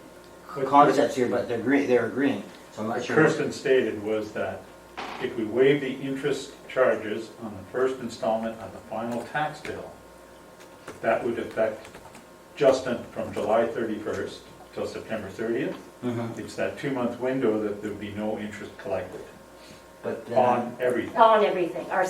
concepts here, but they're agreeing, so I'm not What sure. Kirsten stated was that if we waive the interest charges on the first installment of the final tax bill, that would affect Justin from July 31st till September 30th. Mhm. It's that 2-month window that there would be no interest collected But on everything. On everything. Our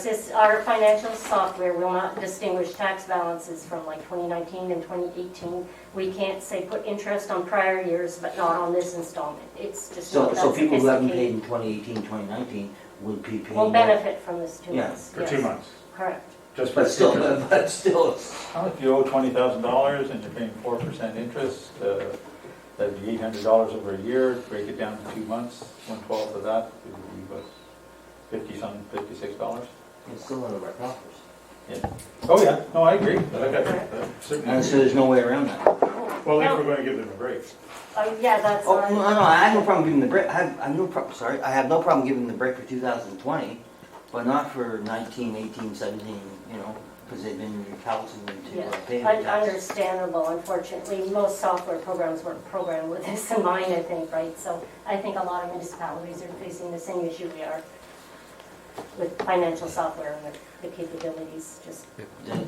financial software will not distinguish tax balances from like 2019 and 2018. We can't say put interest on prior years, but not on this installment. It's just so not that people who haven't paid sophisticated. in 2018, 2019 would be paying. Will more. benefit from this 2 Yeah, months. For yes. 2 months. Correct. Just for But still, interest. but still, Well, if you owe $20,000 and you're paying 4% interest, that'd be $800 over a year. Break it down to 2 months, 1/12 of that would be what, $56. it's still one of our coffers. Oh, yeah, no, I agree. I got certainly. And so there's no way around that. Well, if we're going to give them a break. Yeah, that's Oh, on. no, I have no problem giving the break. I have no problem, sorry, I have no problem giving the break for 2020, but not for 19, 18, 17, you know, because they've been recalcitrant to Yeah, pay their taxes. understandable. Unfortunately, most software programs weren't programmed with this in mind, I think, right? So I think a lot of municipalities are facing the same issue we are with financial software and the capabilities just, They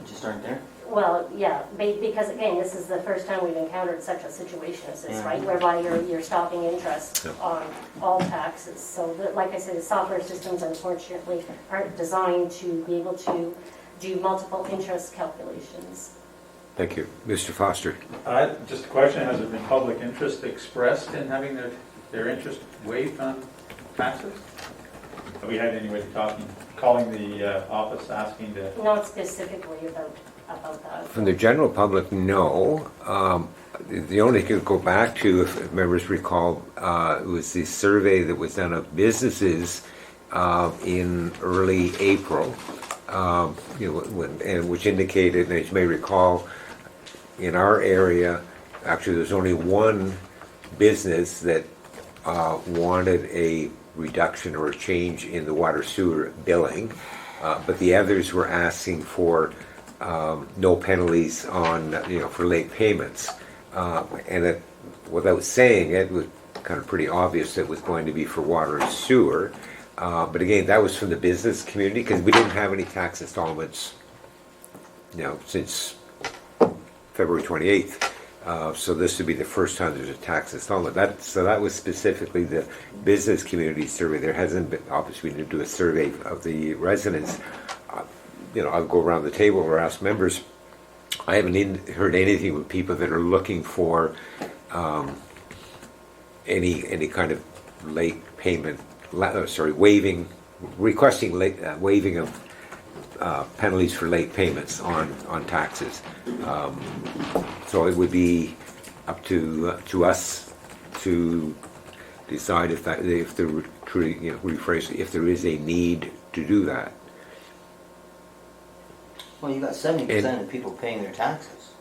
just aren't there. well, yeah, because again, this is the first time we've encountered such a situation as this, Yeah. right? Whereby you're stopping interest Yeah. on all taxes. So like I said, the software systems unfortunately aren't designed to be able to do multiple interest calculations. Thank you. Mr. Foster? Just a question, has there been public interest expressed in having their interest waived on taxes? Have we had anybody calling the office asking to? Not specifically about that. From the general public, no. The only thing to go back to, if members recall, was the survey that was done of businesses in early April, which indicated, and as you may recall, in our area, actually there's only one business that wanted a reduction or a change in the water sewer billing, but the others were asking for no penalties on, for late payments. And it, without saying it, was kind of pretty obvious it was going to be for water and sewer. But again, that was from the business community because we didn't have any tax installments, since February 28th. So this would be the first time there's a tax installment. So that was specifically the business community survey. There hasn't been, obviously, we didn't do a survey of the residents. I'll go around the table or ask members. I haven't heard anything with people that are looking for any kind of late payment, requesting waiving of penalties for late payments on taxes. So it would be up to us to decide if there truly, rephrase, if there is a need to do that. Well, you got 70% of people paying their taxes.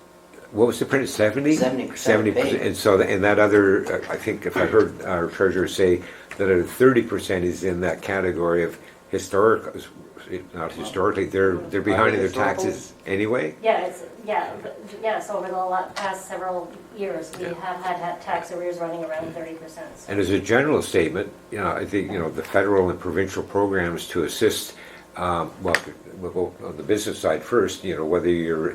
What was the print? 70? 70% 70%. And so, and that other, I think, if I heard our treasurer say that 30% is in that category of not historically, they're behind in their taxes anyway. Yeah, yes, over the past several years, we have had tax arrears running around 30%. And as a general statement, I think, the federal and provincial programs to assist, we'll go on the business side first, whether you're,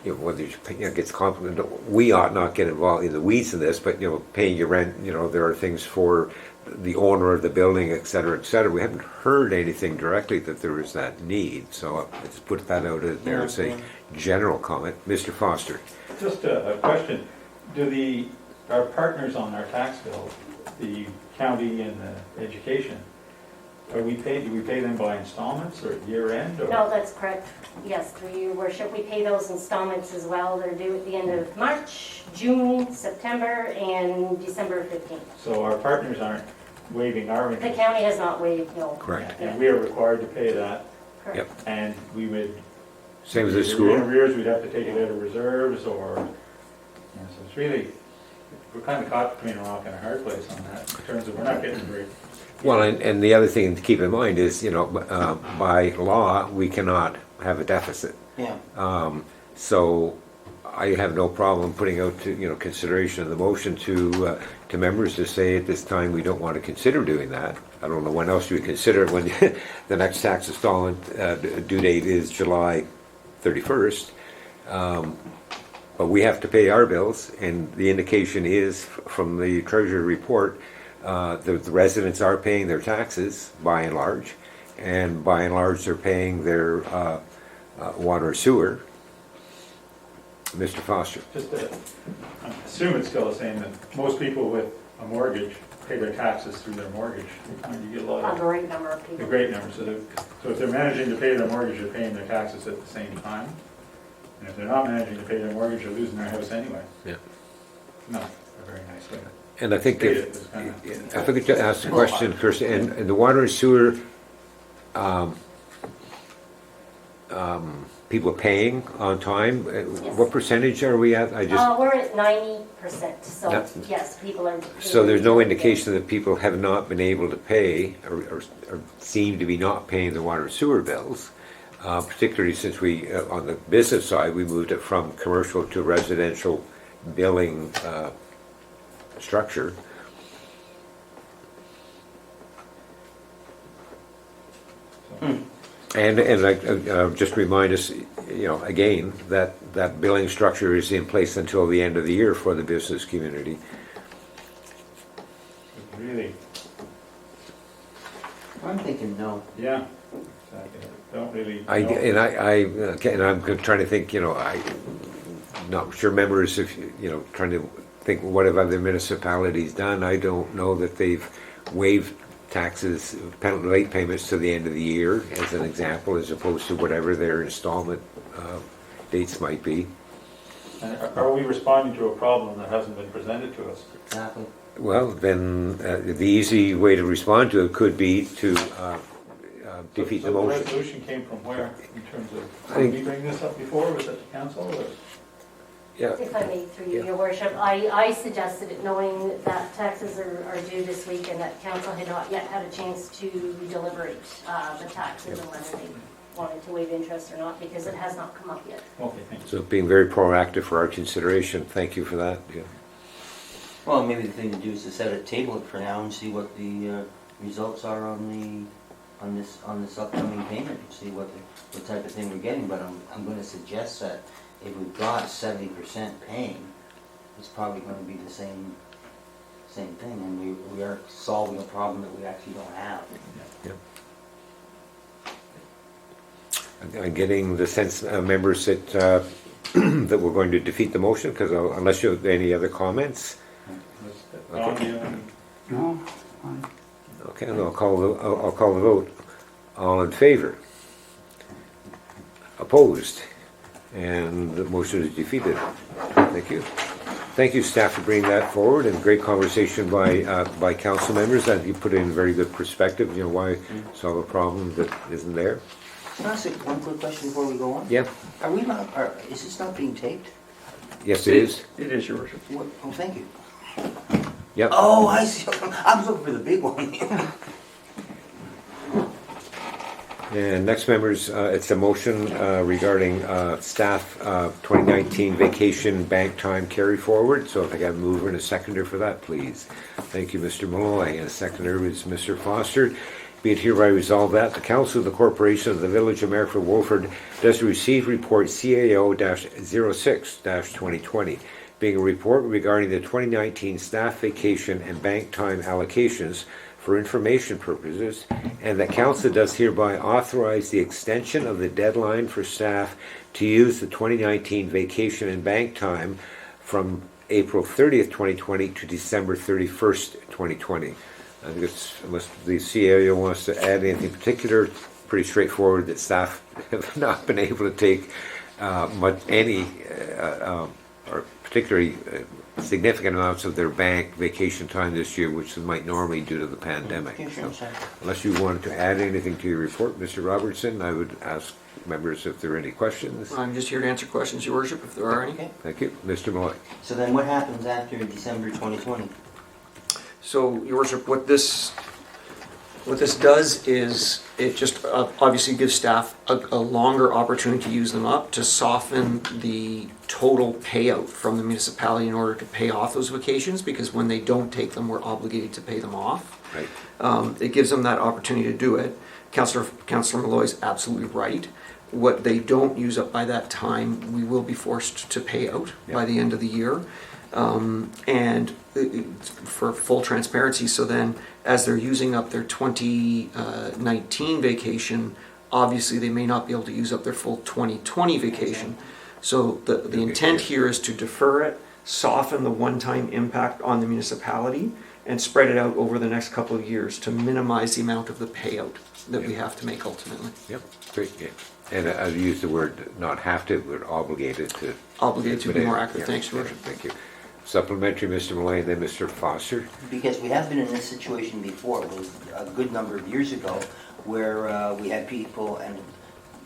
whether it gets complicated, we ought not get involved in the weeds in this, but, paying your rent, there are things for the owner of the building, et cetera, et cetera. We haven't heard anything directly that there is that need, so let's put that out there as a general comment. Mr. Foster? Just a question. Do our partners on our tax bill, the county and the education, do we pay them by installments or year end? Or? No, that's correct. Yes, through your worship, we pay those installments as well. They're due at the end of March, June, September, and December 15th. So our partners aren't waiving our The interest. county has not waived, no. Correct. And we are required to pay that, Correct. Yep. and we would. Same as the if we're school? in arrears, we'd have to take it out of reserves, or, so it's really, we're kind of caught between a rock and a hard place on that, in terms of we're not getting very. Well, and the other thing to keep in mind is, by law, we cannot have a deficit. Yeah. So I have no problem putting out to, consideration of the motion to members to say at this time we don't want to consider doing that. I don't know when else you would consider it when the next tax installment due date is July 31st. But we have to pay our bills, and the indication is from the Treasury report, the residents are paying their taxes by and large, and by and large they're paying their water or sewer. Mr. Foster? I assume it's still the same, that most people with a mortgage pay their taxes through their mortgage. You get a lot A of, great number of a people. great number. So if they're managing to pay their mortgage, they're paying their taxes at the same time. And if they're not managing to pay their mortgage, they're losing their house anyway. Yeah. Not a very nice way. And I think State if, it was kind of- I forgot to ask the question first, and the water and sewer, people are paying on time. What percentage are we at? We're at 90%, so Yeah. yes, people are. So there's no indication that people have not been able to pay or seem to be not paying the water and sewer bills, particularly since we, on the business side, we moved it from commercial to residential billing structure. And like, just remind us, again, that billing structure is in place until the end of the year for the business community. Really, I'm thinking no. yeah. Exactly. Don't really. And I'm trying to think, I'm not sure members, if, trying to think what have other municipalities done. I don't know that they've waived taxes, late payments to the end of the year, as an example, as opposed to whatever their installment dates might be. And are we responding to a problem that hasn't been presented to us? Exactly. Well, then the easy way to respond to it could be to defeat the So motion. the resolution came from where, in terms of, I think- did we bring this up before, was it the council, or? Yeah. If I may, through you, your worship, I suggested it knowing that taxes are due this week and that council had not yet had a chance to deliberate the taxes and whether they wanted to waive interest or not, because it has not come up yet. Okay, thank you. So being very proactive for our consideration. Thank you for that. Yeah. Well, maybe the thing to do is to set a table it for now and see what the results are on this upcoming payment, and see what type of thing we're getting. But I'm going to suggest that if we've got 70% paying, it's probably going to be the same thing, and we are solving a problem that we actually don't have. I'm getting the sense, members, that that we're going to defeat the motion, because unless you have any other comments, Don, do you have any? No. okay, then I'll call the vote. All in favor? Opposed? And the motion is defeated. Thank you. Thank you, staff, for bringing that forward, and great conversation by council members. That you put in very good perspective. Why solve a problem that isn't there. Can I ask one quick question before we go on? Yeah. Are we not? Is this not being taped? Yes, it is. It is, your worship. What? Oh, thank you. Yep. Oh, I see. I was looking for the big one. And next, members, it's a motion regarding staff 2019 vacation bank time carry forward. So if I got a mover and a seconder for that, please. Thank you, Mr. Malloy. And a seconder is Mr. Foster. Be it hereby resolved that the Council of the Corporation of the Village of Merrifield Wolford does receive report CAO-06-2020, being a report regarding the 2019 staff vacation and bank time allocations for information purposes, and that Council does hereby authorize the extension of the deadline for staff to use the 2019 vacation and bank time from April 30th, 2020 to December 31st, 2020. I think it's, unless the CAO wants to add anything particular, pretty straightforward that staff have not been able to take or particularly significant amounts of their bank vacation time this year, which they might normally due to the pandemic. Yeah, sure, sorry. Unless you wanted to add anything to your report, Mr. Robertson, I would ask members if there are any questions. I'm just here to answer questions, Your Worship, if there are any. Okay. Thank you. Mr. Malloy. So then what happens after December 2020? So, Your Worship, what this does is it just obviously gives staff a longer opportunity to use them up to soften the total payout from the municipality in order to pay off those vacations, because when they don't take them, we're obligated to pay them off. Right. It gives them that opportunity to do it. Councillor Malloy is absolutely right. What they don't use up by that time, we will be forced to pay out by the end of the year. For full transparency, so then as they're using up their 2019 vacation, obviously they may not be able to use up their full 2020 vacation. So the intent here is to defer it, soften the one-time impact on the municipality, and spread it out over the next couple of years to minimize the amount of the payout that we have to make ultimately. Yep. Great. Yeah. And I've used the word not have to, but obligated to. Obligated to be more accurate. Yeah. Thanks, Your Worship. Thank you. Supplementary, Mr. Malloy, and then Mr. Foster. Because we have been in this situation before. It was a good number of years ago where we had people, and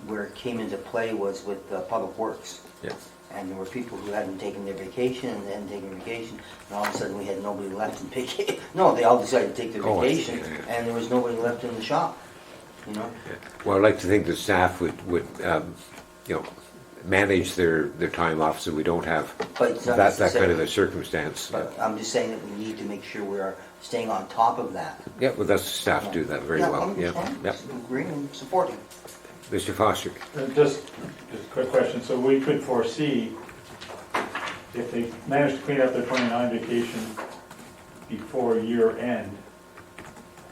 where it came into play was with Public Works. Yeah. And there were people who hadn't taken their vacation, and they hadn't taken vacation, and all of a sudden we had nobody left in vacation. No, they all decided to take their Oh, I see. vacation, Yeah. and there was nobody left in the shop, you know? Well, I'd like to think the staff would manage their time off so we don't have But it's not that kind of necessarily- a circumstance. But I'm just saying that we need to make sure we're staying on top of that. Yeah, well, that's staff do that very Yeah, well. I Yeah. understand. Yep. Agreeing and supporting. Mr. Foster. Just a quick question, so we could foresee if they manage to clean up their 29 vacation before year end,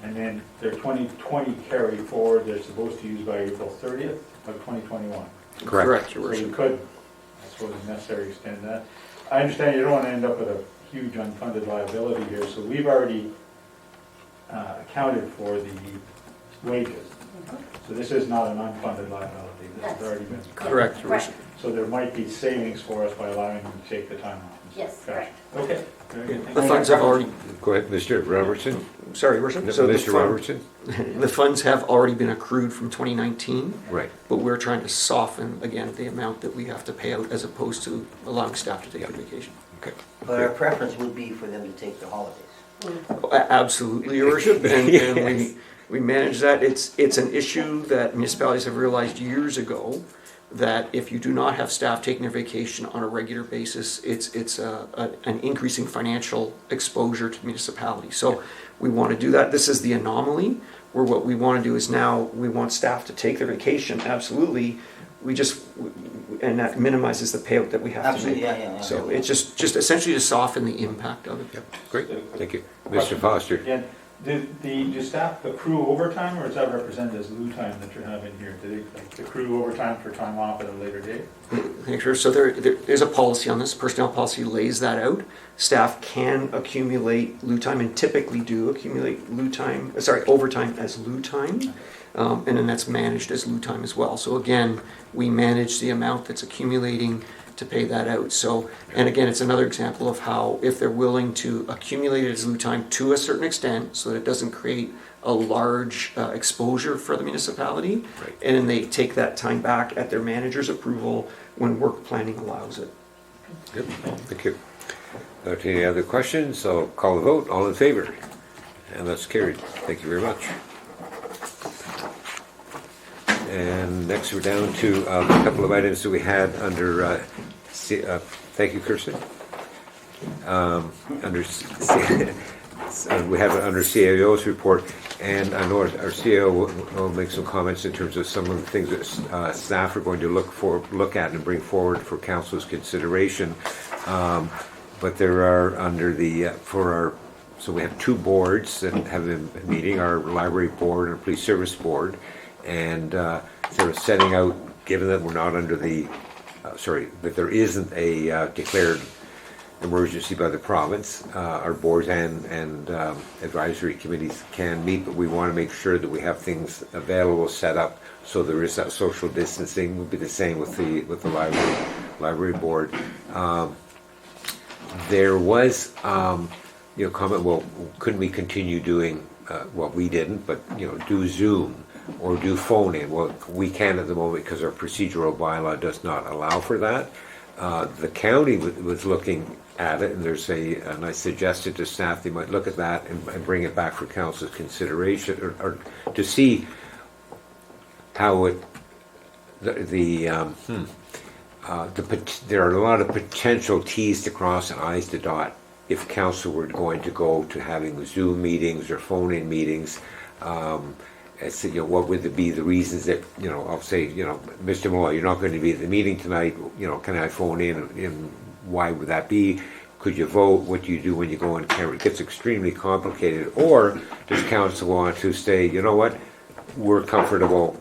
and then their 2020 carry forward, they're supposed to use by April 30th of 2021. Correct. Your So you Worship. could, I suppose if necessary, extend that. I understand you don't want to end up with a huge unfunded liability here, so we've already accounted for the wages. So this is not an unfunded liability, this has already been. Correct, Your Worship. So there might be savings for us by allowing them to take the time off. Yes, Gotcha. correct. Okay, very good. The funds have already, Go ahead, Mr. Robertson. sorry, Your Worship. So the Mr. Robertson. The funds have already been accrued from 2019, Right. but we're trying to soften, again, the amount that we have to pay out as opposed to allowing staff to take their vacation. Okay. But our preference would be for them to take their holidays. Absolutely, Your Worship, and we manage that. It's an issue that municipalities have realized years ago, that if you do not have staff taking their vacation on a regular basis, it's an increasing financial exposure to the municipality. So we want to do that. This is the anomaly, where what we want to do is now we want staff to take their vacation, absolutely. And that minimizes the payout that we have to Absolutely, make. yeah. So it's just essentially to soften the impact of it. Yep. Great. Thank you. Mr. Question. Foster. Again, do staff accrue overtime, or is that represented as loo time that you're having here? Do they accrue overtime for time off at a later date? Thanks, Rich. So there is a policy on this. Personnel policy lays that out. Staff can accumulate loo time, and typically do accumulate overtime as loo time. And then that's managed as loo time as well. So again, we manage the amount that's accumulating to pay that out. So, and again, it's another example of how, if they're willing to accumulate it as loo time to a certain extent, so that it doesn't create a large exposure for the municipality, Right. and then they take that time back at their manager's approval when work planning allows it. Good. Thank you. Any other questions? I'll call the vote. All in favor? And that's carried. Thank you very much. And next we're down to a couple of items that we had under, thank you, Kirsten. We have it under CAO's report, and I know our CAO will make some comments in terms of some of the things that staff are going to look at and bring forward for council's consideration. But there are under the, so we have two boards that have been meeting, our library board and our police service board, and sort of setting out, given that we're not under the, that there isn't a declared emergency by the province, our boards and advisory committees can meet, but we want to make sure that we have things available, set up, so there is that social distancing. Would be the same with the library board. There was, comment. Well, couldn't we continue doing? Well, we didn't, but do Zoom or do phone in. Well, we can at the moment because our procedural bylaw does not allow for that. The county was looking at it, and and I suggested to staff they might look at that and bring it back for council's consideration, or to see how it there are a lot of potential T's to cross and I's to dot if council were going to go to having Zoom meetings or phone-in meetings. What would be the reasons that, I'll say, Mr. Malloy, you're not going to be at the meeting tonight, can I phone in, and why would that be? Could you vote? What do you do when you go on camera? It gets extremely complicated. Or does council want to say, you know what, we're comfortable,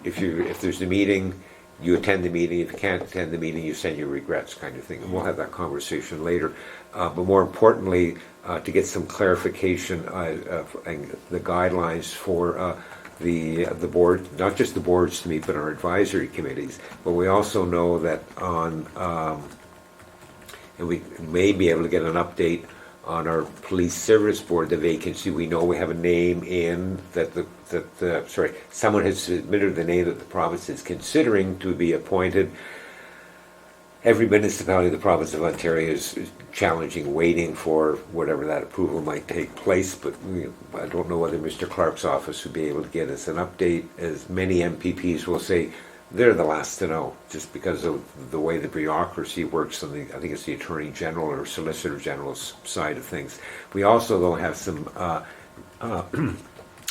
if there's a meeting, you attend the meeting. If you can't attend the meeting, you send your regrets, kind of thing. And we'll have that conversation later. But more importantly, to get some clarification and the guidelines for the board, not just the boards to meet, but our advisory committees. But we also know that and we may be able to get an update on our police service board, the vacancy. We know we have a name in that someone has submitted the name that the province is considering to be appointed. Every municipality in the province of Ontario is challenging, waiting for whatever that approval might take place, but I don't know whether Mr. Clark's office would be able to get us an update, as many MPPs will say they're the last to know, just because of the way the bureaucracy works on I think it's the Attorney General or Solicitor General's side of things. We also, though, have some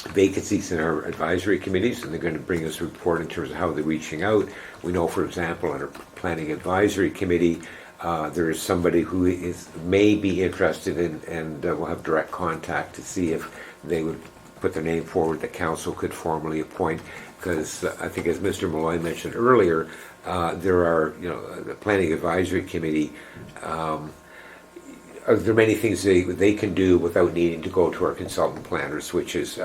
vacancies in our advisory committees, and they're going to bring us a report in terms of how they're reaching out. We know, for example, on our Planning Advisory Committee, there is somebody who may be interested in, and we'll have direct contact to see if they would put their name forward that council could formally appoint. Because I think, as Mr. Malloy mentioned earlier, there are, the Planning Advisory Committee, there are many things they can do without needing to go to our consultant planners, which is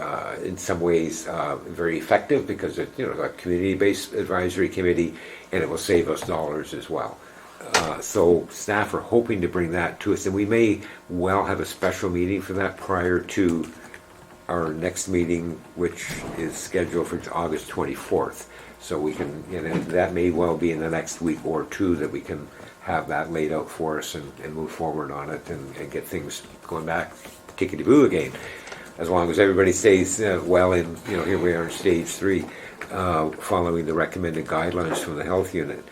in some ways very effective, because it's a community-based advisory committee, and it will save us dollars as well. So staff are hoping to bring that to us, and we may well have a special meeting for that prior to our next meeting, which is scheduled for August 24th. So we can, that may well be in the next week or two that we can have that laid out for us and move forward on it and get things going back tickety-boo again. As long as everybody stays well in, here we are in stage 3, following the recommended guidelines from the health unit.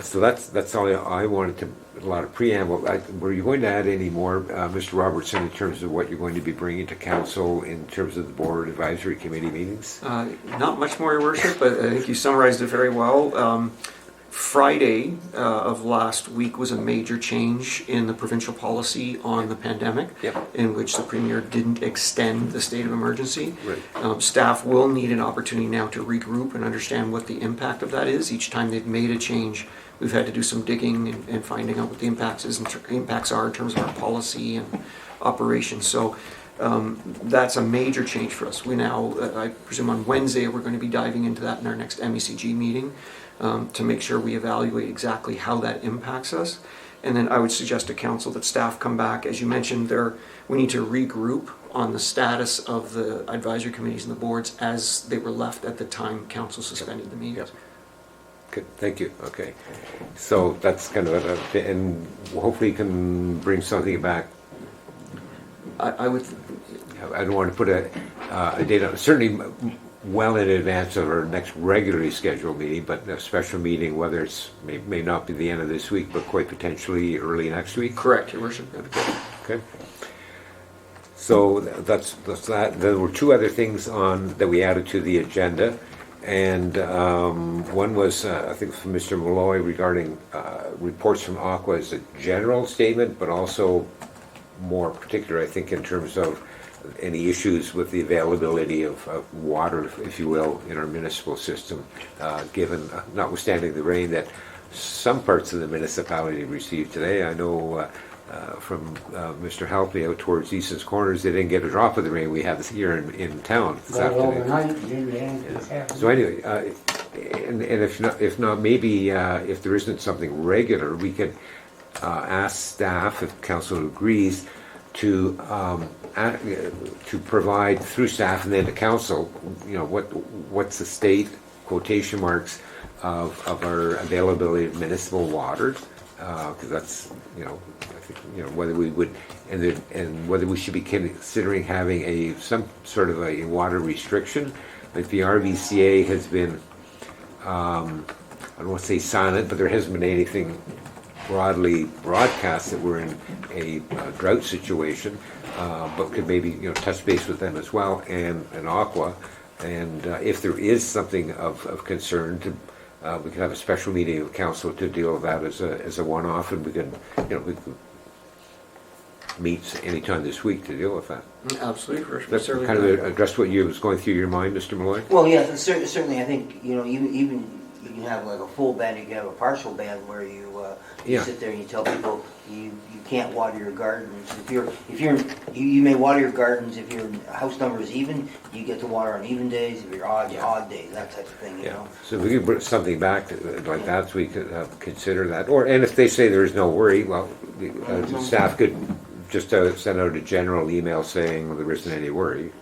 So that's all I wanted to, a lot of preamble. Were you going to add any more, Mr. Robertson, in terms of what you're going to be bringing to council in terms of the board advisory committee meetings? Not much more, Your Worship, but I think you summarized it very well. Friday of last week was a major change in the provincial policy on the pandemic, in which the Premier didn't extend the state of emergency. Right. Staff will need an opportunity now to regroup and understand what the impact of that is. Each time they've made a change, we've had to do some digging and finding out what the impacts are in terms of our policy and operations. So that's a major change for us. We now, I presume on Wednesday, we're going to be diving into that in our next MECG meeting. To make sure we evaluate exactly how that impacts us. And then I would suggest to council that staff come back, as you mentioned, we need to regroup on the status of the advisory committees and the boards as they were left at the time council suspended the meetings. Good, thank you. Okay, so that's kind of and hopefully you can bring something back. I would. I don't want to put a date on it. Certainly, well in advance of our next regularly scheduled meeting, but a special meeting, whether it's, may not be the end of this week, but quite potentially early next week. Correct, Your Worship. Okay. So that's that. There were two other things that we added to the agenda. And one was, I think, from Mr. Malloy regarding reports from Aqua as a general statement, but also more particular, I think, in terms of any issues with the availability of water, if you will, in our municipal system, given, notwithstanding the rain that some parts of the municipality received today. I know from Mr. Halpy out towards Easton's Corners, they didn't get a drop of the rain we had here in town this afternoon. So anyway, and if not, maybe if there isn't something regular, we could ask staff, if council agrees, to provide through staff and then to council, what's the state, quotation marks, of our availability of municipal water, because that's, I think, whether we would, and whether we should be considering having some sort of a water restriction. Like the RVCA has been, I don't want to say silent, but there hasn't been anything broadly broadcast that we're in a drought situation, but could maybe touch base with them as well, and Aqua, and if there is something of concern, we could have a special meeting of council to deal with that as a one-off, and we can meet anytime this week to deal with that. Absolutely. That's kind of address what was going through your mind, Mr. Malloy. Well, yes, certainly. I think even you can have like a full ban, you can have a partial ban where you sit there and you tell people you can't water your gardens. You may water your gardens if your house number is even. You get to water on even days. If you're odd days, that type of thing. Yeah. So if we could bring something back like that, so we could consider that. And if they say there is no worry, well, the staff could just send out a general email saying there isn't any worry.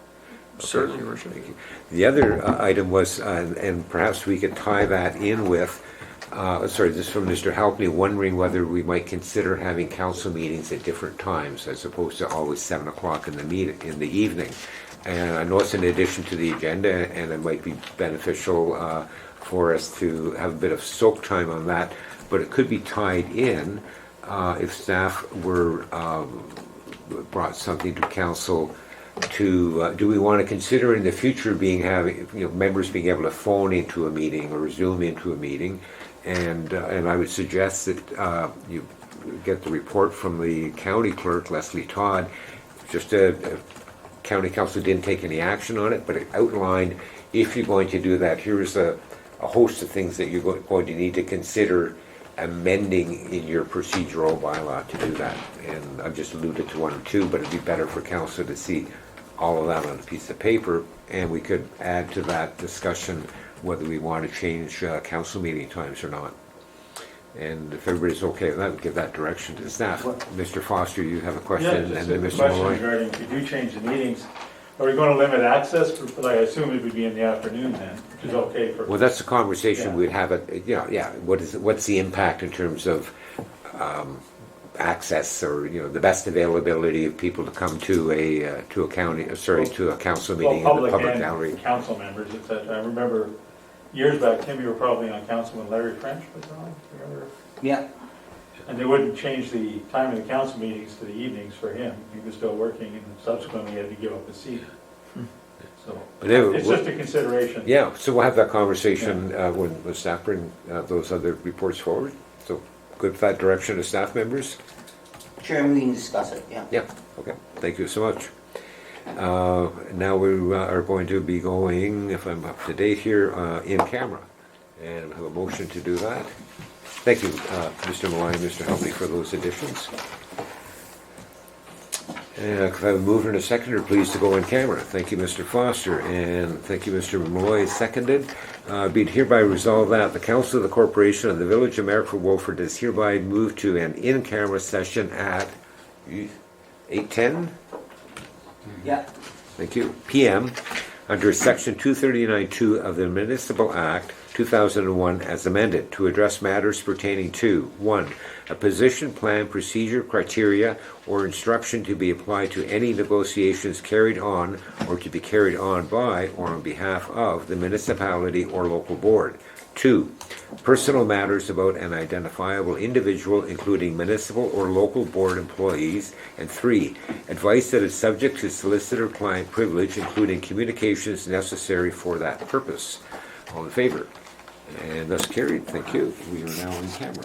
Certainly, Your Worship. Thank you. The other item was, and perhaps we could tie that in with, this is from Mr. Halpney, wondering whether we might consider having council meetings at different times as opposed to always 7 o'clock in the evening. And I know it's in addition to the agenda, and it might be beneficial for us to have a bit of soak time on that, but it could be tied in if staff were brought something to council to do we want to consider in the future having members being able to phone into a meeting or Zoom into a meeting, and I would suggest that you get the report from the county clerk, Leslie Todd. Just county council didn't take any action on it, but it outlined, if you're going to do that, here's a host of things that you're going to need to consider amending in your procedural bylaw to do that. And I've just alluded to one or two, but it'd be better for council to see all of that on a piece of paper, and we could add to that discussion whether we want to change council meeting times or not. And if everybody's okay with that, we'll give that direction to staff. Mr. Foster, you have a question, Yeah, and just then a Mr. question Malloy. regarding if you do change the meetings, are we going to limit access? But I assume it would be in the afternoon then, which is okay for. Well, that's a conversation Yeah. we'd have. What's the impact in terms of access, or the best availability of people to come to a to a council meeting in the public public and gallery. council members, etc. I remember years back, Tim, you were probably on council when Larry French was on. Remember? Yeah. And they wouldn't change the time of the council meetings to the evenings for him. He was still working, and subsequently had to give up his seat. So But anyway, it's just a consideration. Yeah, so we'll have that conversation when staff bring those other reports forward. So good for that direction to staff members. Chairman, we can discuss it. Yeah. Yeah, okay, thank you so much. Now we are going to be going, if I'm up to date here, in camera, and have a motion to do that. Thank you, Mr. Malloy and Mr. Helmy, for those additions. And if I have a mover and a seconder, please to go in camera. Thank you, Mr. Foster, and thank you, Mr. Malloy, seconded. Be it hereby resolved that the Council of the Corporation of the Village of Marrickville Wolford is hereby moved to an in-camera session at 8:10. Yeah. Thank you, PM, under Section 239(2) of the Municipal Act 2001 as amended, to address matters pertaining to 1. A position plan, procedure, criteria, or instruction to be applied to any negotiations carried on or to be carried on by or on behalf of the municipality or local board. 2. Personal matters about an identifiable individual, including municipal or local board employees. And 3. Advice that is subject to solicitor-client privilege, including communications necessary for that purpose. All in favor? And thus carried. Thank you. We are now in camera.